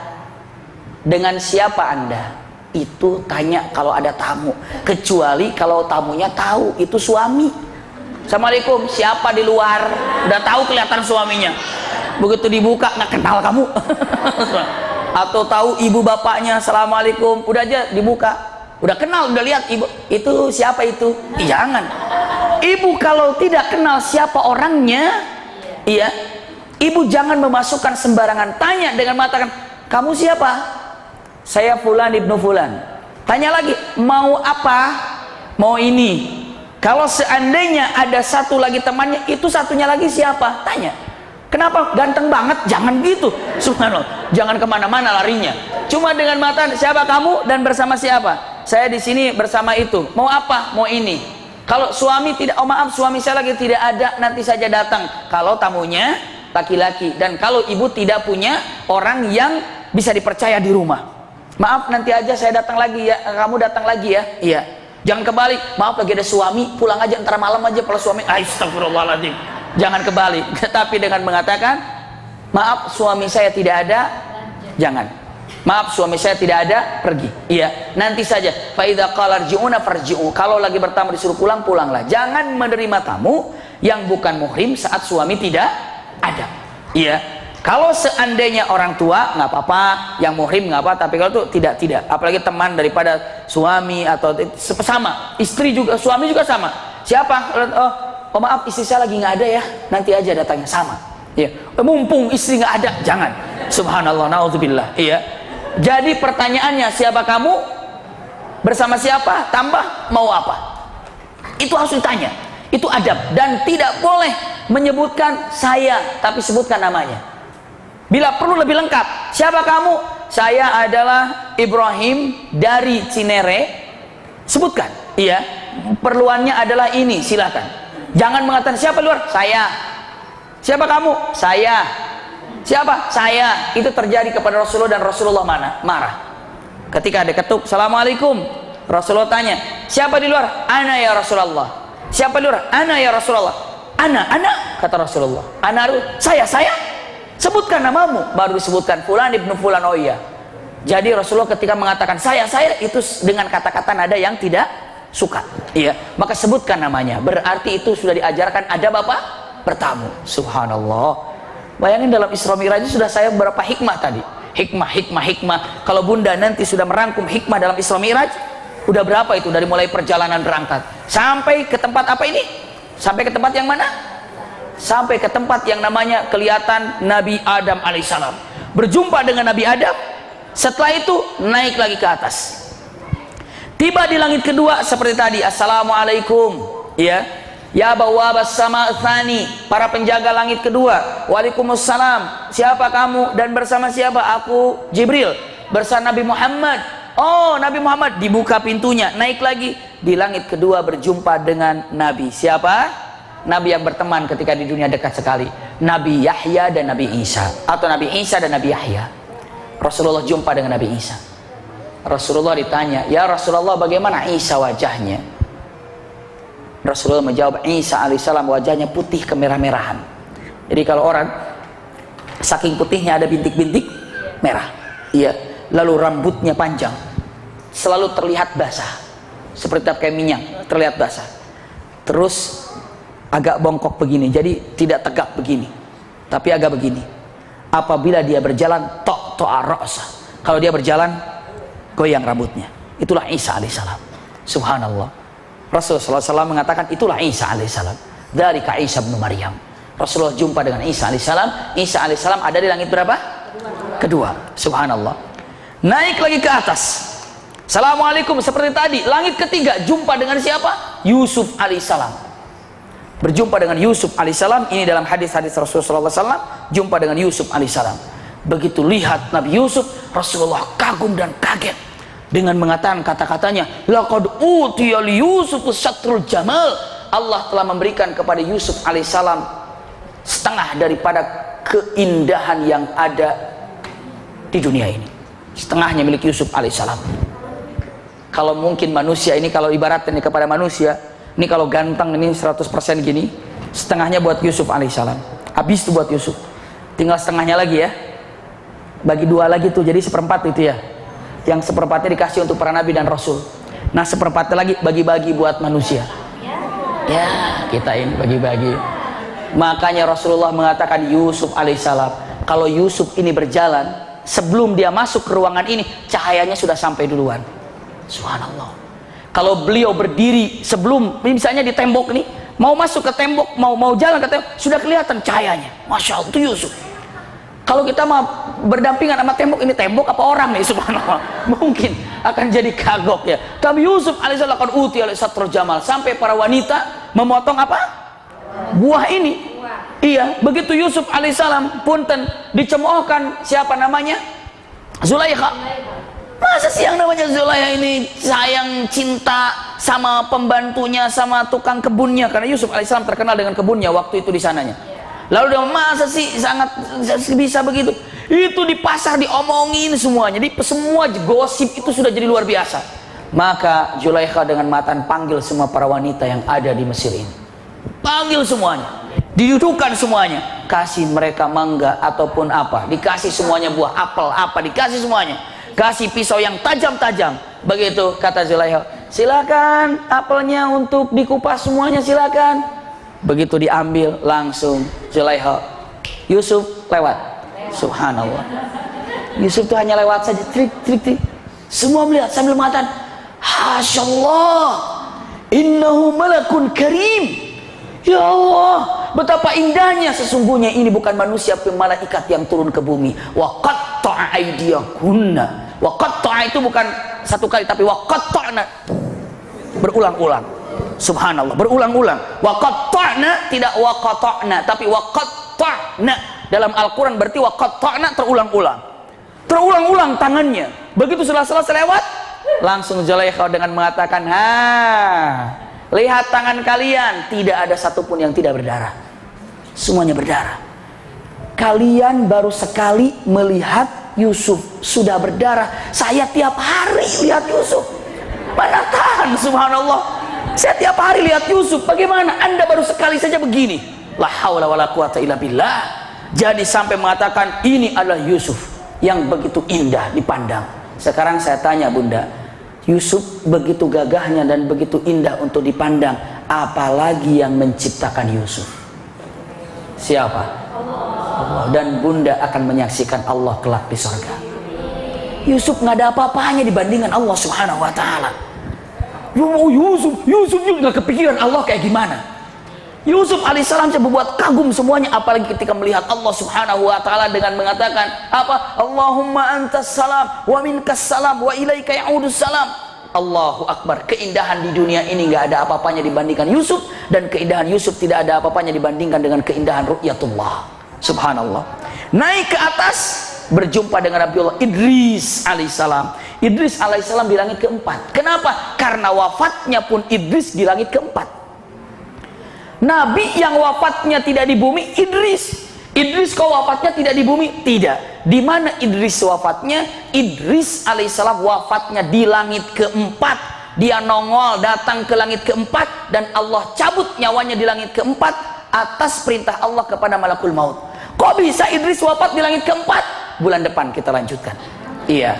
Dengan siapa Anda? Itu tanya kalau ada tamu, kecuali kalau tamunya tahu itu suami. Assalamualaikum, siapa di luar? Udah tahu kelihatan suaminya. Begitu dibuka nggak kenal kamu. Atau tahu ibu bapaknya, assalamualaikum, udah aja dibuka, udah kenal, udah lihat ibu itu siapa itu. Jangan. Ibu kalau tidak kenal siapa orangnya, iya, ibu jangan memasukkan sembarangan. Tanya dengan mengatakan, kamu siapa? Saya Fulan ibnu Fulan. Tanya lagi, mau apa? Mau ini. Kalau seandainya ada satu lagi temannya, itu satunya lagi siapa? Tanya. Kenapa? Ganteng banget? Jangan gitu. Subhanallah. Jangan kemana-mana larinya. Cuma dengan mata, siapa kamu dan bersama siapa? Saya di sini bersama itu. Mau apa? Mau ini. Kalau suami tidak, oh maaf, suami saya lagi tidak ada, nanti saja datang. Kalau tamunya laki-laki, dan kalau ibu tidak punya orang yang bisa dipercaya di rumah, maaf nanti aja saya datang lagi ya, kamu datang lagi ya. Iya. Jangan kebalik, maaf lagi ada suami, pulang aja ntar malam aja kalau suami. Astagfirullahaladzim. Jangan kebalik. Tapi dengan mengatakan, maaf suami saya tidak ada, jangan. Maaf suami saya tidak ada, pergi. Iya, nanti saja. Fa idza qala rji'una farji'u. Kalau lagi bertamu disuruh pulang, pulanglah. Jangan menerima tamu yang bukan muhrim saat suami tidak ada. Iya. Kalau seandainya orang tua nggak apa-apa, yang muhrim nggak apa, tapi kalau itu tidak. Apalagi teman daripada suami atau sama, istri juga, suami juga sama. Siapa? Oh maaf istri saya lagi nggak ada ya, nanti aja datangnya, sama. Iya. Mumpung istri nggak ada, jangan. Subhanallah, naudzubillah. Iya. Jadi pertanyaannya, siapa kamu? Bersama siapa? Tambah mau apa? Itu harus ditanya. Itu adab, dan tidak boleh menyebutkan saya tapi sebutkan namanya. Bila perlu lebih lengkap, siapa kamu? Saya adalah Ibrahim dari Cinere. Sebutkan. Iya. Perluannya adalah ini, silakan. Jangan mengatakan siapa luar? Saya. Siapa kamu? Saya. Siapa? Saya. Itu terjadi kepada Rasulullah, dan Rasulullah marah. Ketika ada ketuk, assalamualaikum. Rasulullah tanya, siapa di luar? Ana ya Rasulullah. Siapa di luar? Ana ya Rasulullah. Ana, kata Rasulullah. Ana, saya. Sebutkan namamu, baru disebutkan Fulan ibnu Fulan. Oh iya. Jadi Rasulullah ketika mengatakan saya itu dengan kata-kata nada yang tidak suka. Iya. Maka sebutkan namanya. Berarti itu sudah diajarkan ada bapak bertamu. Subhanallah. Bayangin dalam Isra Mi'raj sudah saya beberapa hikmah tadi. Hikmah. Kalau bunda nanti sudah merangkum hikmah dalam Isra Mi'raj, udah berapa itu dari mulai perjalanan berangkat sampai ke tempat apa ini? Sampai ke tempat yang mana? Sampai ke tempat yang namanya kelihatan Nabi Adam alaihissalam. Berjumpa dengan Nabi Adam. Setelah itu naik lagi ke atas. Tiba di langit kedua seperti tadi, assalamualaikum. Ya. Ya bawabas sama tsani, para penjaga langit kedua. Waalaikumsalam, siapa kamu dan bersama siapa? Aku Jibril, bersama Nabi Muhammad. Oh, Nabi Muhammad. Dibuka pintunya, naik lagi. Di langit kedua berjumpa dengan Nabi. Siapa? Nabi yang berteman ketika di dunia dekat sekali, Nabi Yahya dan Nabi Isa, atau Nabi Isa dan Nabi Yahya. Rasulullah jumpa dengan Nabi Isa. Rasulullah ditanya, ya Rasulullah, bagaimana Isa wajahnya? Rasulullah menjawab, Isa alaihissalam wajahnya putih kemerah-merahan. Jadi kalau orang saking putihnya ada bintik-bintik merah, iya. Lalu rambutnya panjang, selalu terlihat basah, seperti kayak minyak, terlihat basah. Terus agak bongkok begini, jadi tidak tegak begini, tapi agak begini. Apabila dia berjalan, to'a ra'sa. Kalau dia berjalan, goyang rambutnya. Itulah Isa alaihissalam. Subhanallah. Rasulullah SAW mengatakan itulah Isa alaihissalam. Dari Isa bin Maryam. Rasulullah jumpa dengan Isa alaihissalam. Isa alaihissalam ada di langit berapa? Kedua. Subhanallah. Naik lagi ke atas. Assalamualaikum, seperti tadi. Langit ketiga jumpa dengan siapa? Yusuf alaihissalam. Berjumpa dengan Yusuf alaihissalam. Ini dalam hadis-hadis Rasulullah SAW. Jumpa dengan Yusuf alaihissalam. Begitu lihat Nabi Yusuf, Rasulullah kagum dan kaget dengan mengatakan kata-katanya, laqad utiya li Yusuf syatrul jamal. Allah telah memberikan kepada Yusuf alaihissalam setengah daripada keindahan yang ada di dunia ini. Setengahnya milik Yusuf alaihissalam. Kalau mungkin manusia ini, kalau ibaratnya kepada manusia, ini kalau ganteng ini 100% gini, setengahnya buat Yusuf alaihissalam. Habis itu buat Yusuf. Tinggal setengahnya lagi ya. Bagi dua lagi tuh, jadi seperempat itu ya. Yang seperempatnya dikasih untuk para nabi dan rasul. Nah seperempatnya lagi bagi-bagi buat manusia. Ya kita ini bagi-bagi. Makanya Rasulullah mengatakan Yusuf alaihissalam, kalau Yusuf ini berjalan, sebelum dia masuk ke ruangan ini, cahayanya sudah sampai duluan. Subhanallah. Kalau beliau berdiri sebelum, misalnya di tembok nih, mau masuk ke tembok, mau jalan ke tembok, sudah kelihatan cahayanya. Masya Allah, itu Yusuf. Kalau kita mau berdampingan sama tembok, ini tembok apa orang nih? Subhanallah, mungkin akan jadi kagok ya. Tapi Yusuf alaihissalam kan uti oleh satrul jamal, sampai para wanita memotong apa? Buah ini. Iya, begitu Yusuf alaihissalam punten dicemoohkan siapa namanya? Zulaikha. Masa sih yang namanya Zulaikha ini sayang cinta sama pembantunya, sama tukang kebunnya, karena Yusuf alaihissalam terkenal dengan kebunnya waktu itu di sananya. Lalu dia, masa sih sangat bisa begitu? Itu di pasar diomongin semuanya. Jadi semua gosip itu sudah jadi luar biasa. Maka Zulaikha dengan matan panggil semua para wanita yang ada di Mesir ini. Panggil semuanya. Didudukkan semuanya. Kasih mereka mangga ataupun apa. Dikasih semuanya buah apel apa. Dikasih semuanya. Kasih pisau yang tajam-tajam. Begitu kata Zulaikha. Silakan apelnya untuk dikupas semuanya, silakan. Begitu diambil langsung Zulaikha, Yusuf lewat. Subhanallah. Yusuf itu hanya lewat saja, trik. Semua melihat sambil mengatakan, Hasyallah, innahu malakun karim. Ya Allah, betapa indahnya, sesungguhnya ini bukan manusia, tapi malaikat yang turun ke bumi. Wa qatta'a aydiyakunna. Wa qatta'a itu bukan satu kali, tapi wa qatta'na, berulang-ulang. Subhanallah, berulang-ulang. Wa qatta'na, tidak wa qata'na, tapi wa qatta'na. Dalam Al-Quran berarti wa qatta'na, terulang-ulang. Terulang-ulang tangannya. Begitu selesai lewat, langsung Zulaikha dengan mengatakan, lihat tangan kalian, tidak ada satupun yang tidak berdarah. Semuanya berdarah. Kalian baru sekali melihat Yusuf sudah berdarah. Saya tiap hari lihat Yusuf. Mana tahan, subhanallah. Saya tiap hari lihat Yusuf. Bagaimana Anda baru sekali saja begini? La haula wala quwata illa billah. Jadi sampai mengatakan ini adalah Yusuf yang begitu indah dipandang. Sekarang saya tanya Bunda, Yusuf begitu gagahnya dan begitu indah untuk dipandang, apalagi yang menciptakan Yusuf? Siapa? Allah. Dan Bunda akan menyaksikan Allah kelak di surga. Yusuf nggak ada apa-apanya dibandingkan Allah Subhanahu wa taala. Yusuf juga kepikiran Allah kayak gimana. Yusuf alaihissalam saya berbuat kagum semuanya, apalagi ketika melihat Allah Subhanahu wa taala dengan mengatakan apa? Allahumma antas salam wa minkas salam wa ilaika ya'udus salam. Allahu Akbar. Keindahan di dunia ini nggak ada apa-apanya dibandingkan Yusuf, dan keindahan Yusuf tidak ada apa-apanya dibandingkan dengan keindahan ru'yatullah. Subhanallah. Naik ke atas, berjumpa dengan Nabiullah Idris alaihissalam. Idris alaihissalam di langit keempat. Kenapa? Karena wafatnya pun Idris di langit keempat. Nabi yang wafatnya tidak di bumi, Idris. Idris kok wafatnya tidak di bumi? Tidak. Di mana Idris wafatnya? Idris alaihissalam wafatnya di langit keempat. Dia nongol datang ke langit keempat, dan Allah cabut nyawanya di langit keempat atas perintah Allah kepada malakul maut. Kok bisa Idris wafat di langit keempat? Bulan depan kita lanjutkan. Iya.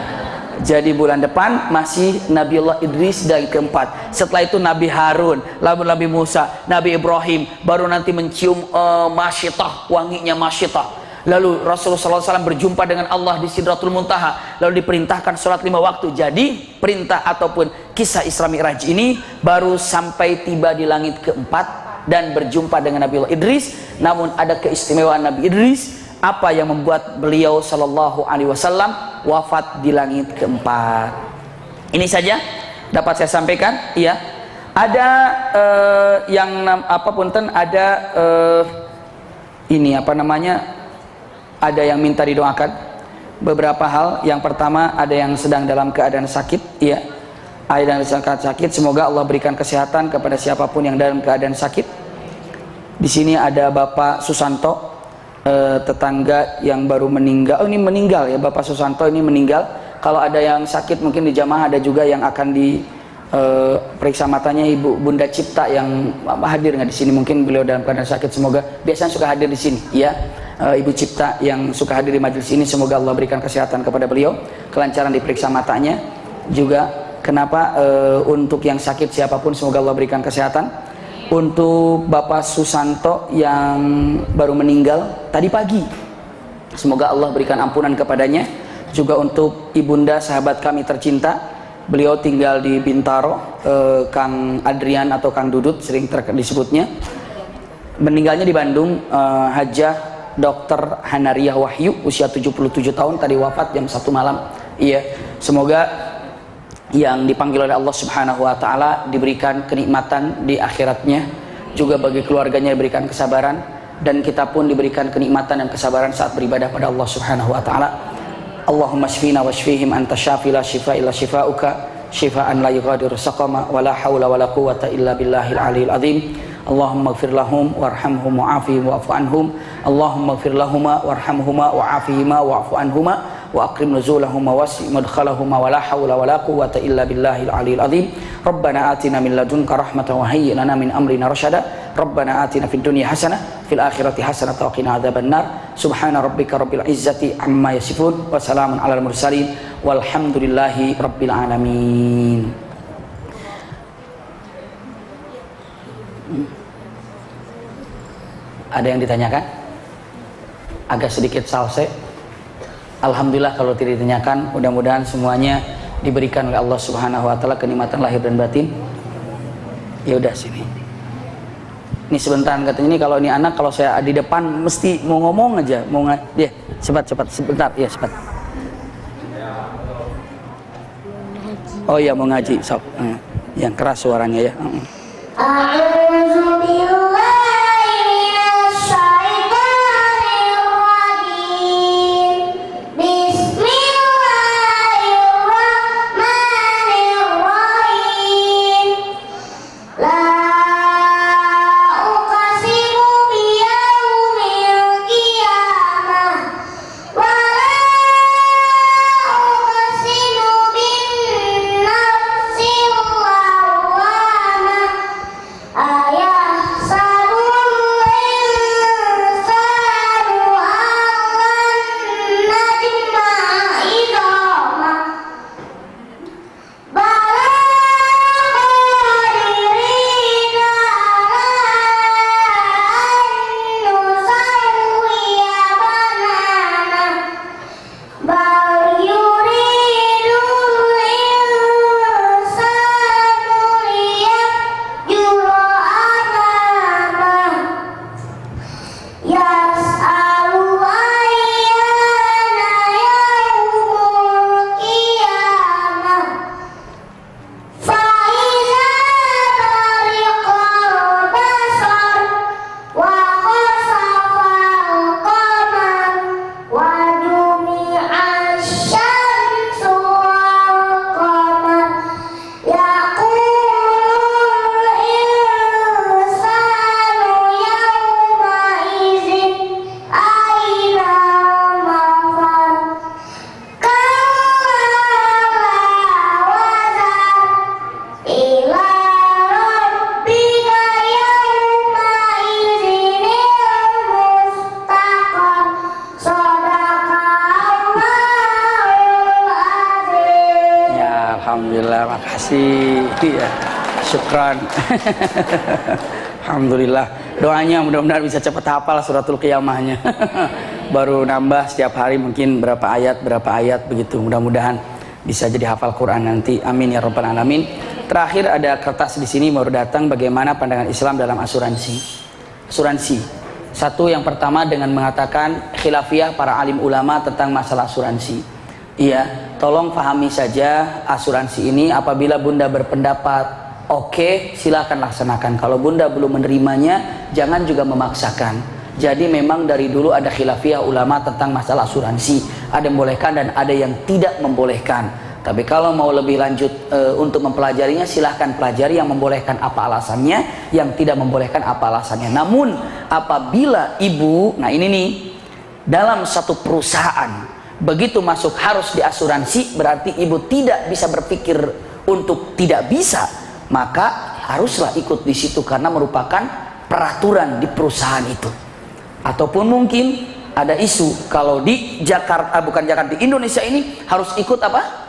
Jadi bulan depan masih Nabiullah Idris dari keempat. Setelah itu Nabi Harun, lalu Nabi Musa, Nabi Ibrahim, baru nanti mencium masyitah, wanginya masyitah. Lalu Rasulullah SAW berjumpa dengan Allah di Sidratul Muntaha, lalu diperintahkan sholat 5 waktu. Jadi perintah ataupun kisah Isra Mi'raj ini baru sampai tiba di langit keempat dan berjumpa dengan Nabiullah Idris. Namun ada keistimewaan Nabi Idris. Apa yang membuat beliau sallallahu alaihi wasallam wafat di langit keempat? Ini saja dapat saya sampaikan. Iya. Ada ada ini apa namanya? Ada yang minta didoakan. Beberapa hal. Yang pertama, ada yang sedang dalam keadaan sakit. Iya. Ada yang sedang sakit. Semoga Allah berikan kesehatan kepada siapapun yang dalam keadaan sakit. Di sini ada Bapak Susanto, tetangga yang baru meninggal. Oh, ini meninggal ya, Bapak Susanto ini meninggal. Kalau ada yang sakit mungkin di jamaah ada juga yang akan diperiksa matanya, Ibu Bunda Cipta yang hadir nggak di sini, mungkin beliau dalam keadaan sakit. Semoga biasanya suka hadir di sini ya, Ibu Cipta yang suka hadir di majelis ini, semoga Allah berikan kesehatan kepada beliau, kelancaran diperiksa matanya juga. Kenapa untuk yang sakit siapapun semoga Allah berikan kesehatan. Untuk Bapak Susanto yang baru meninggal tadi pagi, semoga Allah berikan ampunan kepadanya. Juga untuk ibunda sahabat kami tercinta, beliau tinggal di Bintaro, Kang Adrian atau Kang Dudut sering disebutnya, meninggalnya di Bandung. Hajah Dr. Hanariah Wahyu, usia 77 tahun, tadi wafat jam 1 malam. Iya, semoga yang dipanggil oleh Allah Subhanahu wa taala diberikan kenikmatan di akhiratnya, juga bagi keluarganya diberikan kesabaran, dan kita pun diberikan kenikmatan dan kesabaran saat beribadah pada Allah Subhanahu wa taala. Allahumma shfina washfihim anta syafi la shifa illa shifauka shifaan la yughadiru saqama wa la haula wa la quwwata illa billahil aliyil azim. Allahumma ighfir lahum warhamhum wa'afihim wa'fu anhum. Allahumma ighfir lahuma warhamhuma wa'afihima wa'fu anhuma wa akrim nuzulahum wa wasi' madkhalahum wa la hawla wa la quwwata illa billahil aliyil azim. Rabbana atina min ladunka rahmatan wa hayyi lana min amrina rasyada. Rabbana atina fid dunya hasanah fil akhirati hasanah wa qina adzabannar. Subhana rabbika rabbil izzati amma yasifun wa salamun alal mursalin walhamdulillahi rabbil alamin. Ada yang ditanyakan? Agak sedikit salse. Alhamdulillah kalau tidak ditanyakan, mudah-mudahan semuanya diberikan oleh Allah Subhanahu wa taala kenikmatan lahir dan batin. Ya udah sini. Ini sebentar katanya, ini kalau ini anak kalau saya di depan mesti mau ngomong aja, mau ya, cepat sebentar ya, cepat. Oh iya mau ngaji, sok. Yang keras suaranya ya. Ayah kasih. Iya. Syukran. Alhamdulillah. Doanya mudah-mudahan bisa cepat hafal suratul Qiyamahnya. Baru nambah setiap hari mungkin berapa ayat begitu. Mudah-mudahan bisa jadi hafal Quran nanti. Amin ya rabbal alamin. Terakhir ada kertas di sini baru datang, bagaimana pandangan Islam dalam asuransi. Asuransi. Satu, yang pertama dengan mengatakan khilafiyah para alim ulama tentang masalah asuransi. Iya, tolong pahami saja asuransi ini. Apabila Bunda berpendapat oke, silakan laksanakan. Kalau Bunda belum menerimanya, jangan juga memaksakan. Jadi memang dari dulu ada khilafiyah ulama tentang masalah asuransi. Ada yang membolehkan dan ada yang tidak membolehkan. Tapi kalau mau lebih lanjut untuk mempelajarinya, silahkan pelajari yang membolehkan apa alasannya, yang tidak membolehkan apa alasannya. Namun apabila ibu, nah ini nih, dalam satu perusahaan begitu masuk harus diasuransi, berarti ibu tidak bisa berpikir untuk tidak bisa, maka haruslah ikut di situ karena merupakan peraturan di perusahaan itu. Ataupun mungkin ada isu kalau di Jakarta, bukan Jakarta, di Indonesia ini harus ikut apa?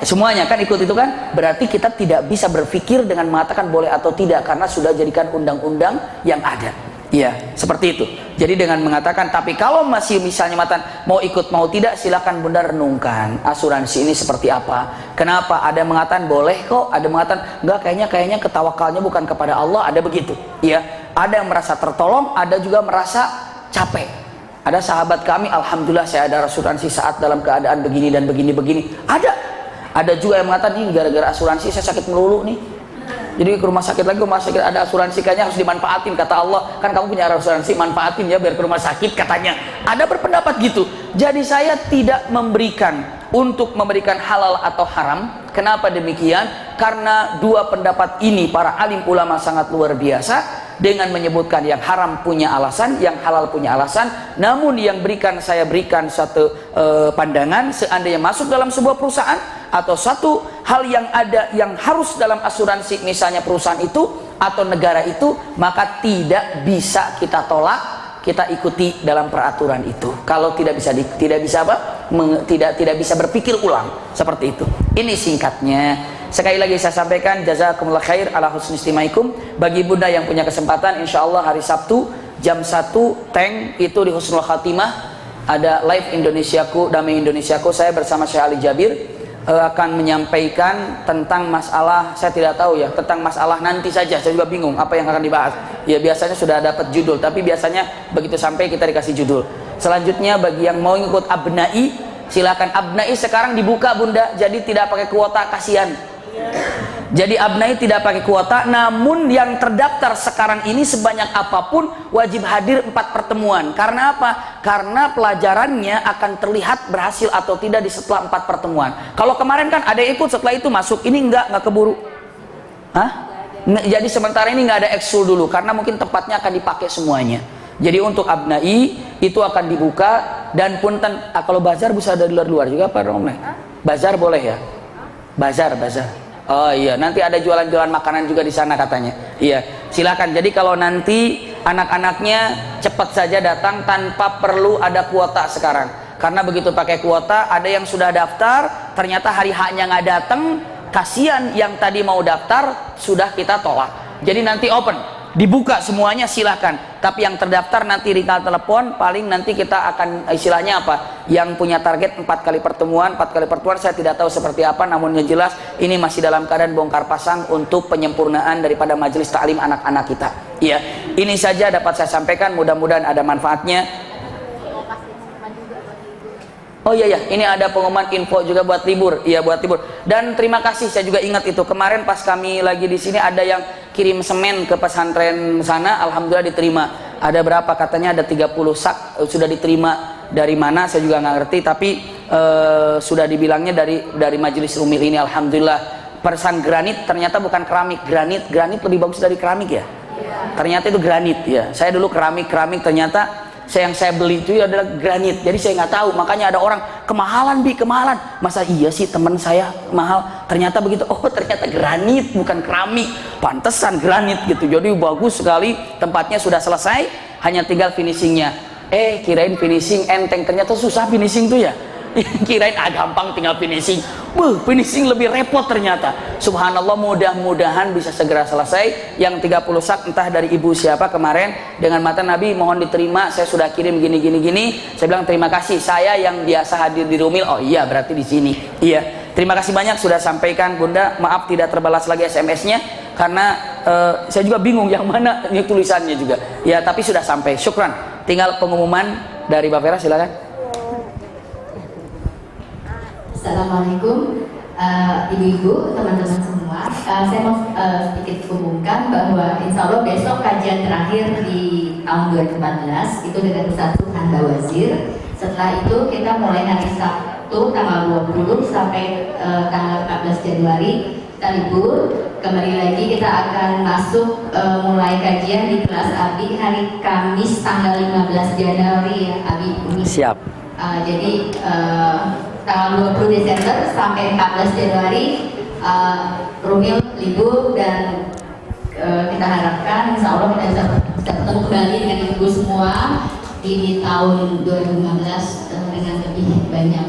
Semuanya kan ikut itu kan, berarti kita tidak bisa berpikir dengan mengatakan boleh atau tidak karena sudah jadikan undang-undang yang ada. Iya, seperti itu. Jadi dengan mengatakan, tapi kalau masih misalnya mau ikut mau tidak, silakan Bunda renungkan asuransi ini seperti apa. Kenapa? Ada yang mengatakan boleh kok, ada yang mengatakan enggak, kayaknya ketawakalnya bukan kepada Allah, ada begitu. Iya, ada yang merasa tertolong, ada juga merasa capek. Ada sahabat kami, alhamdulillah saya ada asuransi saat dalam keadaan begini dan begini. Ada juga yang mengatakan ini gara-gara asuransi saya sakit melulu nih. Jadi ke rumah sakit ada asuransi, kayaknya harus dimanfaatin kata Allah. Kan kamu punya asuransi, manfaatin ya biar ke rumah sakit katanya. Ada berpendapat gitu. Jadi saya tidak memberikan halal atau haram. Kenapa demikian? Karena dua pendapat ini para alim ulama sangat luar biasa. Dengan menyebutkan yang haram punya alasan, yang halal punya alasan. Namun yang saya berikan satu pandangan, seandainya masuk dalam sebuah perusahaan atau satu hal yang ada yang harus dalam asuransi, misalnya perusahaan itu atau negara itu, maka tidak bisa kita tolak, kita ikuti dalam peraturan itu. Kalau tidak bisa tidak bisa berpikir ulang seperti itu. Ini singkatnya. Sekali lagi saya sampaikan, jazakumullah khair ala husni istimaikum. Bagi Bunda yang punya kesempatan, insya Allah hari Sabtu jam 1 Tank itu di Husnul Khatimah ada live Indonesiaku, Damai Indonesiaku. Saya bersama Syekh Ali Jabir akan menyampaikan tentang masalah, saya tidak tahu ya, tentang masalah nanti saja. Saya juga bingung apa yang akan dibahas. Ya biasanya sudah dapat judul, tapi biasanya begitu sampai kita dikasih judul. Selanjutnya bagi yang mau ikut Abnai, silakan. Abnai sekarang dibuka Bunda, jadi tidak pakai kuota, kasihan. Jadi Abnai tidak pakai kuota, namun yang terdaftar sekarang ini sebanyak apapun wajib hadir 4 pertemuan. Karena apa? Karena pelajarannya akan terlihat berhasil atau tidak di setelah 4 pertemuan. Kalau kemarin kan ada yang ikut setelah itu masuk, ini enggak keburu. Jadi sementara ini nggak ada ekskul dulu karena mungkin tempatnya akan dipakai semuanya. Jadi untuk Abnai itu akan dibuka dan punten, kalau bazar bisa ada di luar juga Pak Romle. Bazar boleh ya? Bazar. Oh iya, nanti ada jualan-jualan makanan juga di sana katanya. Iya, silakan. Jadi kalau nanti anak-anaknya cepat saja datang tanpa perlu ada kuota sekarang. Karena begitu pakai kuota, ada yang sudah daftar, ternyata hari H-nya nggak datang, kasihan yang tadi mau daftar sudah kita tolak. Jadi nanti open, dibuka semuanya silakan. Tapi yang terdaftar nanti tinggal telepon, paling nanti kita akan istilahnya apa? Yang punya target 4 kali pertemuan saya tidak tahu seperti apa, namun yang jelas ini masih dalam keadaan bongkar pasang untuk penyempurnaan daripada majelis taklim anak-anak kita. Iya, ini saja dapat saya sampaikan, mudah-mudahan ada manfaatnya. Oh iya, ini ada pengumuman info juga buat libur. Iya, buat libur. Dan terima kasih, saya juga ingat itu. Kemarin pas kami lagi di sini ada yang kirim semen ke pesantren sana, alhamdulillah diterima. Ada berapa? Katanya ada 30 sak sudah diterima. Dari mana saya juga nggak ngerti, tapi sudah dibilangnya dari Majelis Umil ini, alhamdulillah. Persan granit, ternyata bukan keramik. Granit lebih bagus dari keramik ya. Ternyata itu granit ya. Saya dulu keramik, ternyata yang saya beli itu adalah granit, jadi saya nggak tahu. Makanya ada orang kemahalan masa iya sih teman saya mahal, ternyata begitu. Oh ternyata granit bukan keramik, pantesan granit gitu. Jadi bagus sekali, tempatnya sudah selesai, hanya tinggal finishingnya. Kirain finishing enteng, ternyata susah finishing tuh ya. Kirain gampang tinggal finishing. Finishing lebih repot ternyata. Subhanallah, mudah-mudahan bisa segera selesai. Yang 30 sak entah dari ibu siapa kemarin, dengan mata Nabi mohon diterima, saya sudah kirim gini. Saya bilang terima kasih, saya yang biasa hadir di Rumil. Oh iya, berarti di sini. Iya, terima kasih banyak sudah sampaikan Bunda. Maaf tidak terbalas lagi SMS-nya karena saya juga bingung yang mana ini tulisannya juga. Ya, tapi sudah sampai. Syukran. Tinggal pengumuman dari Mbak Vera, silakan. Assalamualaikum ibu-ibu, teman-teman semua. Saya mau sedikit umumkan bahwa insya Allah besok kajian terakhir di tahun 2014 itu dengan Ustaz Anda Wazir. Setelah itu kita mulai hari Sabtu tanggal 20 sampai tanggal 14 Januari kita libur. Kembali lagi kita akan masuk mulai kajian di kelas Abi hari Kamis tanggal 15 Januari ya Abi. Siap. Jadi tanggal 20 Desember sampai 14 Januari Rumil libur, dan kita harapkan insya Allah kita bisa bertemu kembali dengan ibu semua di tahun 2015 dengan lebih banyak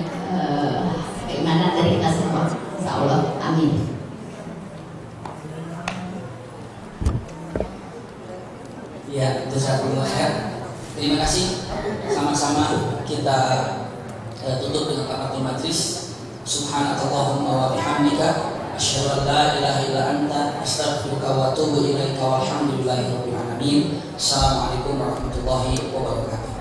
keimanan dari kita semua, insya Allah, amin. Ya, jazakumullah khair. Terima kasih. Sama-sama kita tutup dengan kafaratul majlis. Subhanakallahumma wa bihamdika asyhadu an la ilaha illa anta astaghfiruka wa atubu ilaika walhamdulillahi rabbil alamin. Assalamualaikum warahmatullahi wabarakatuh.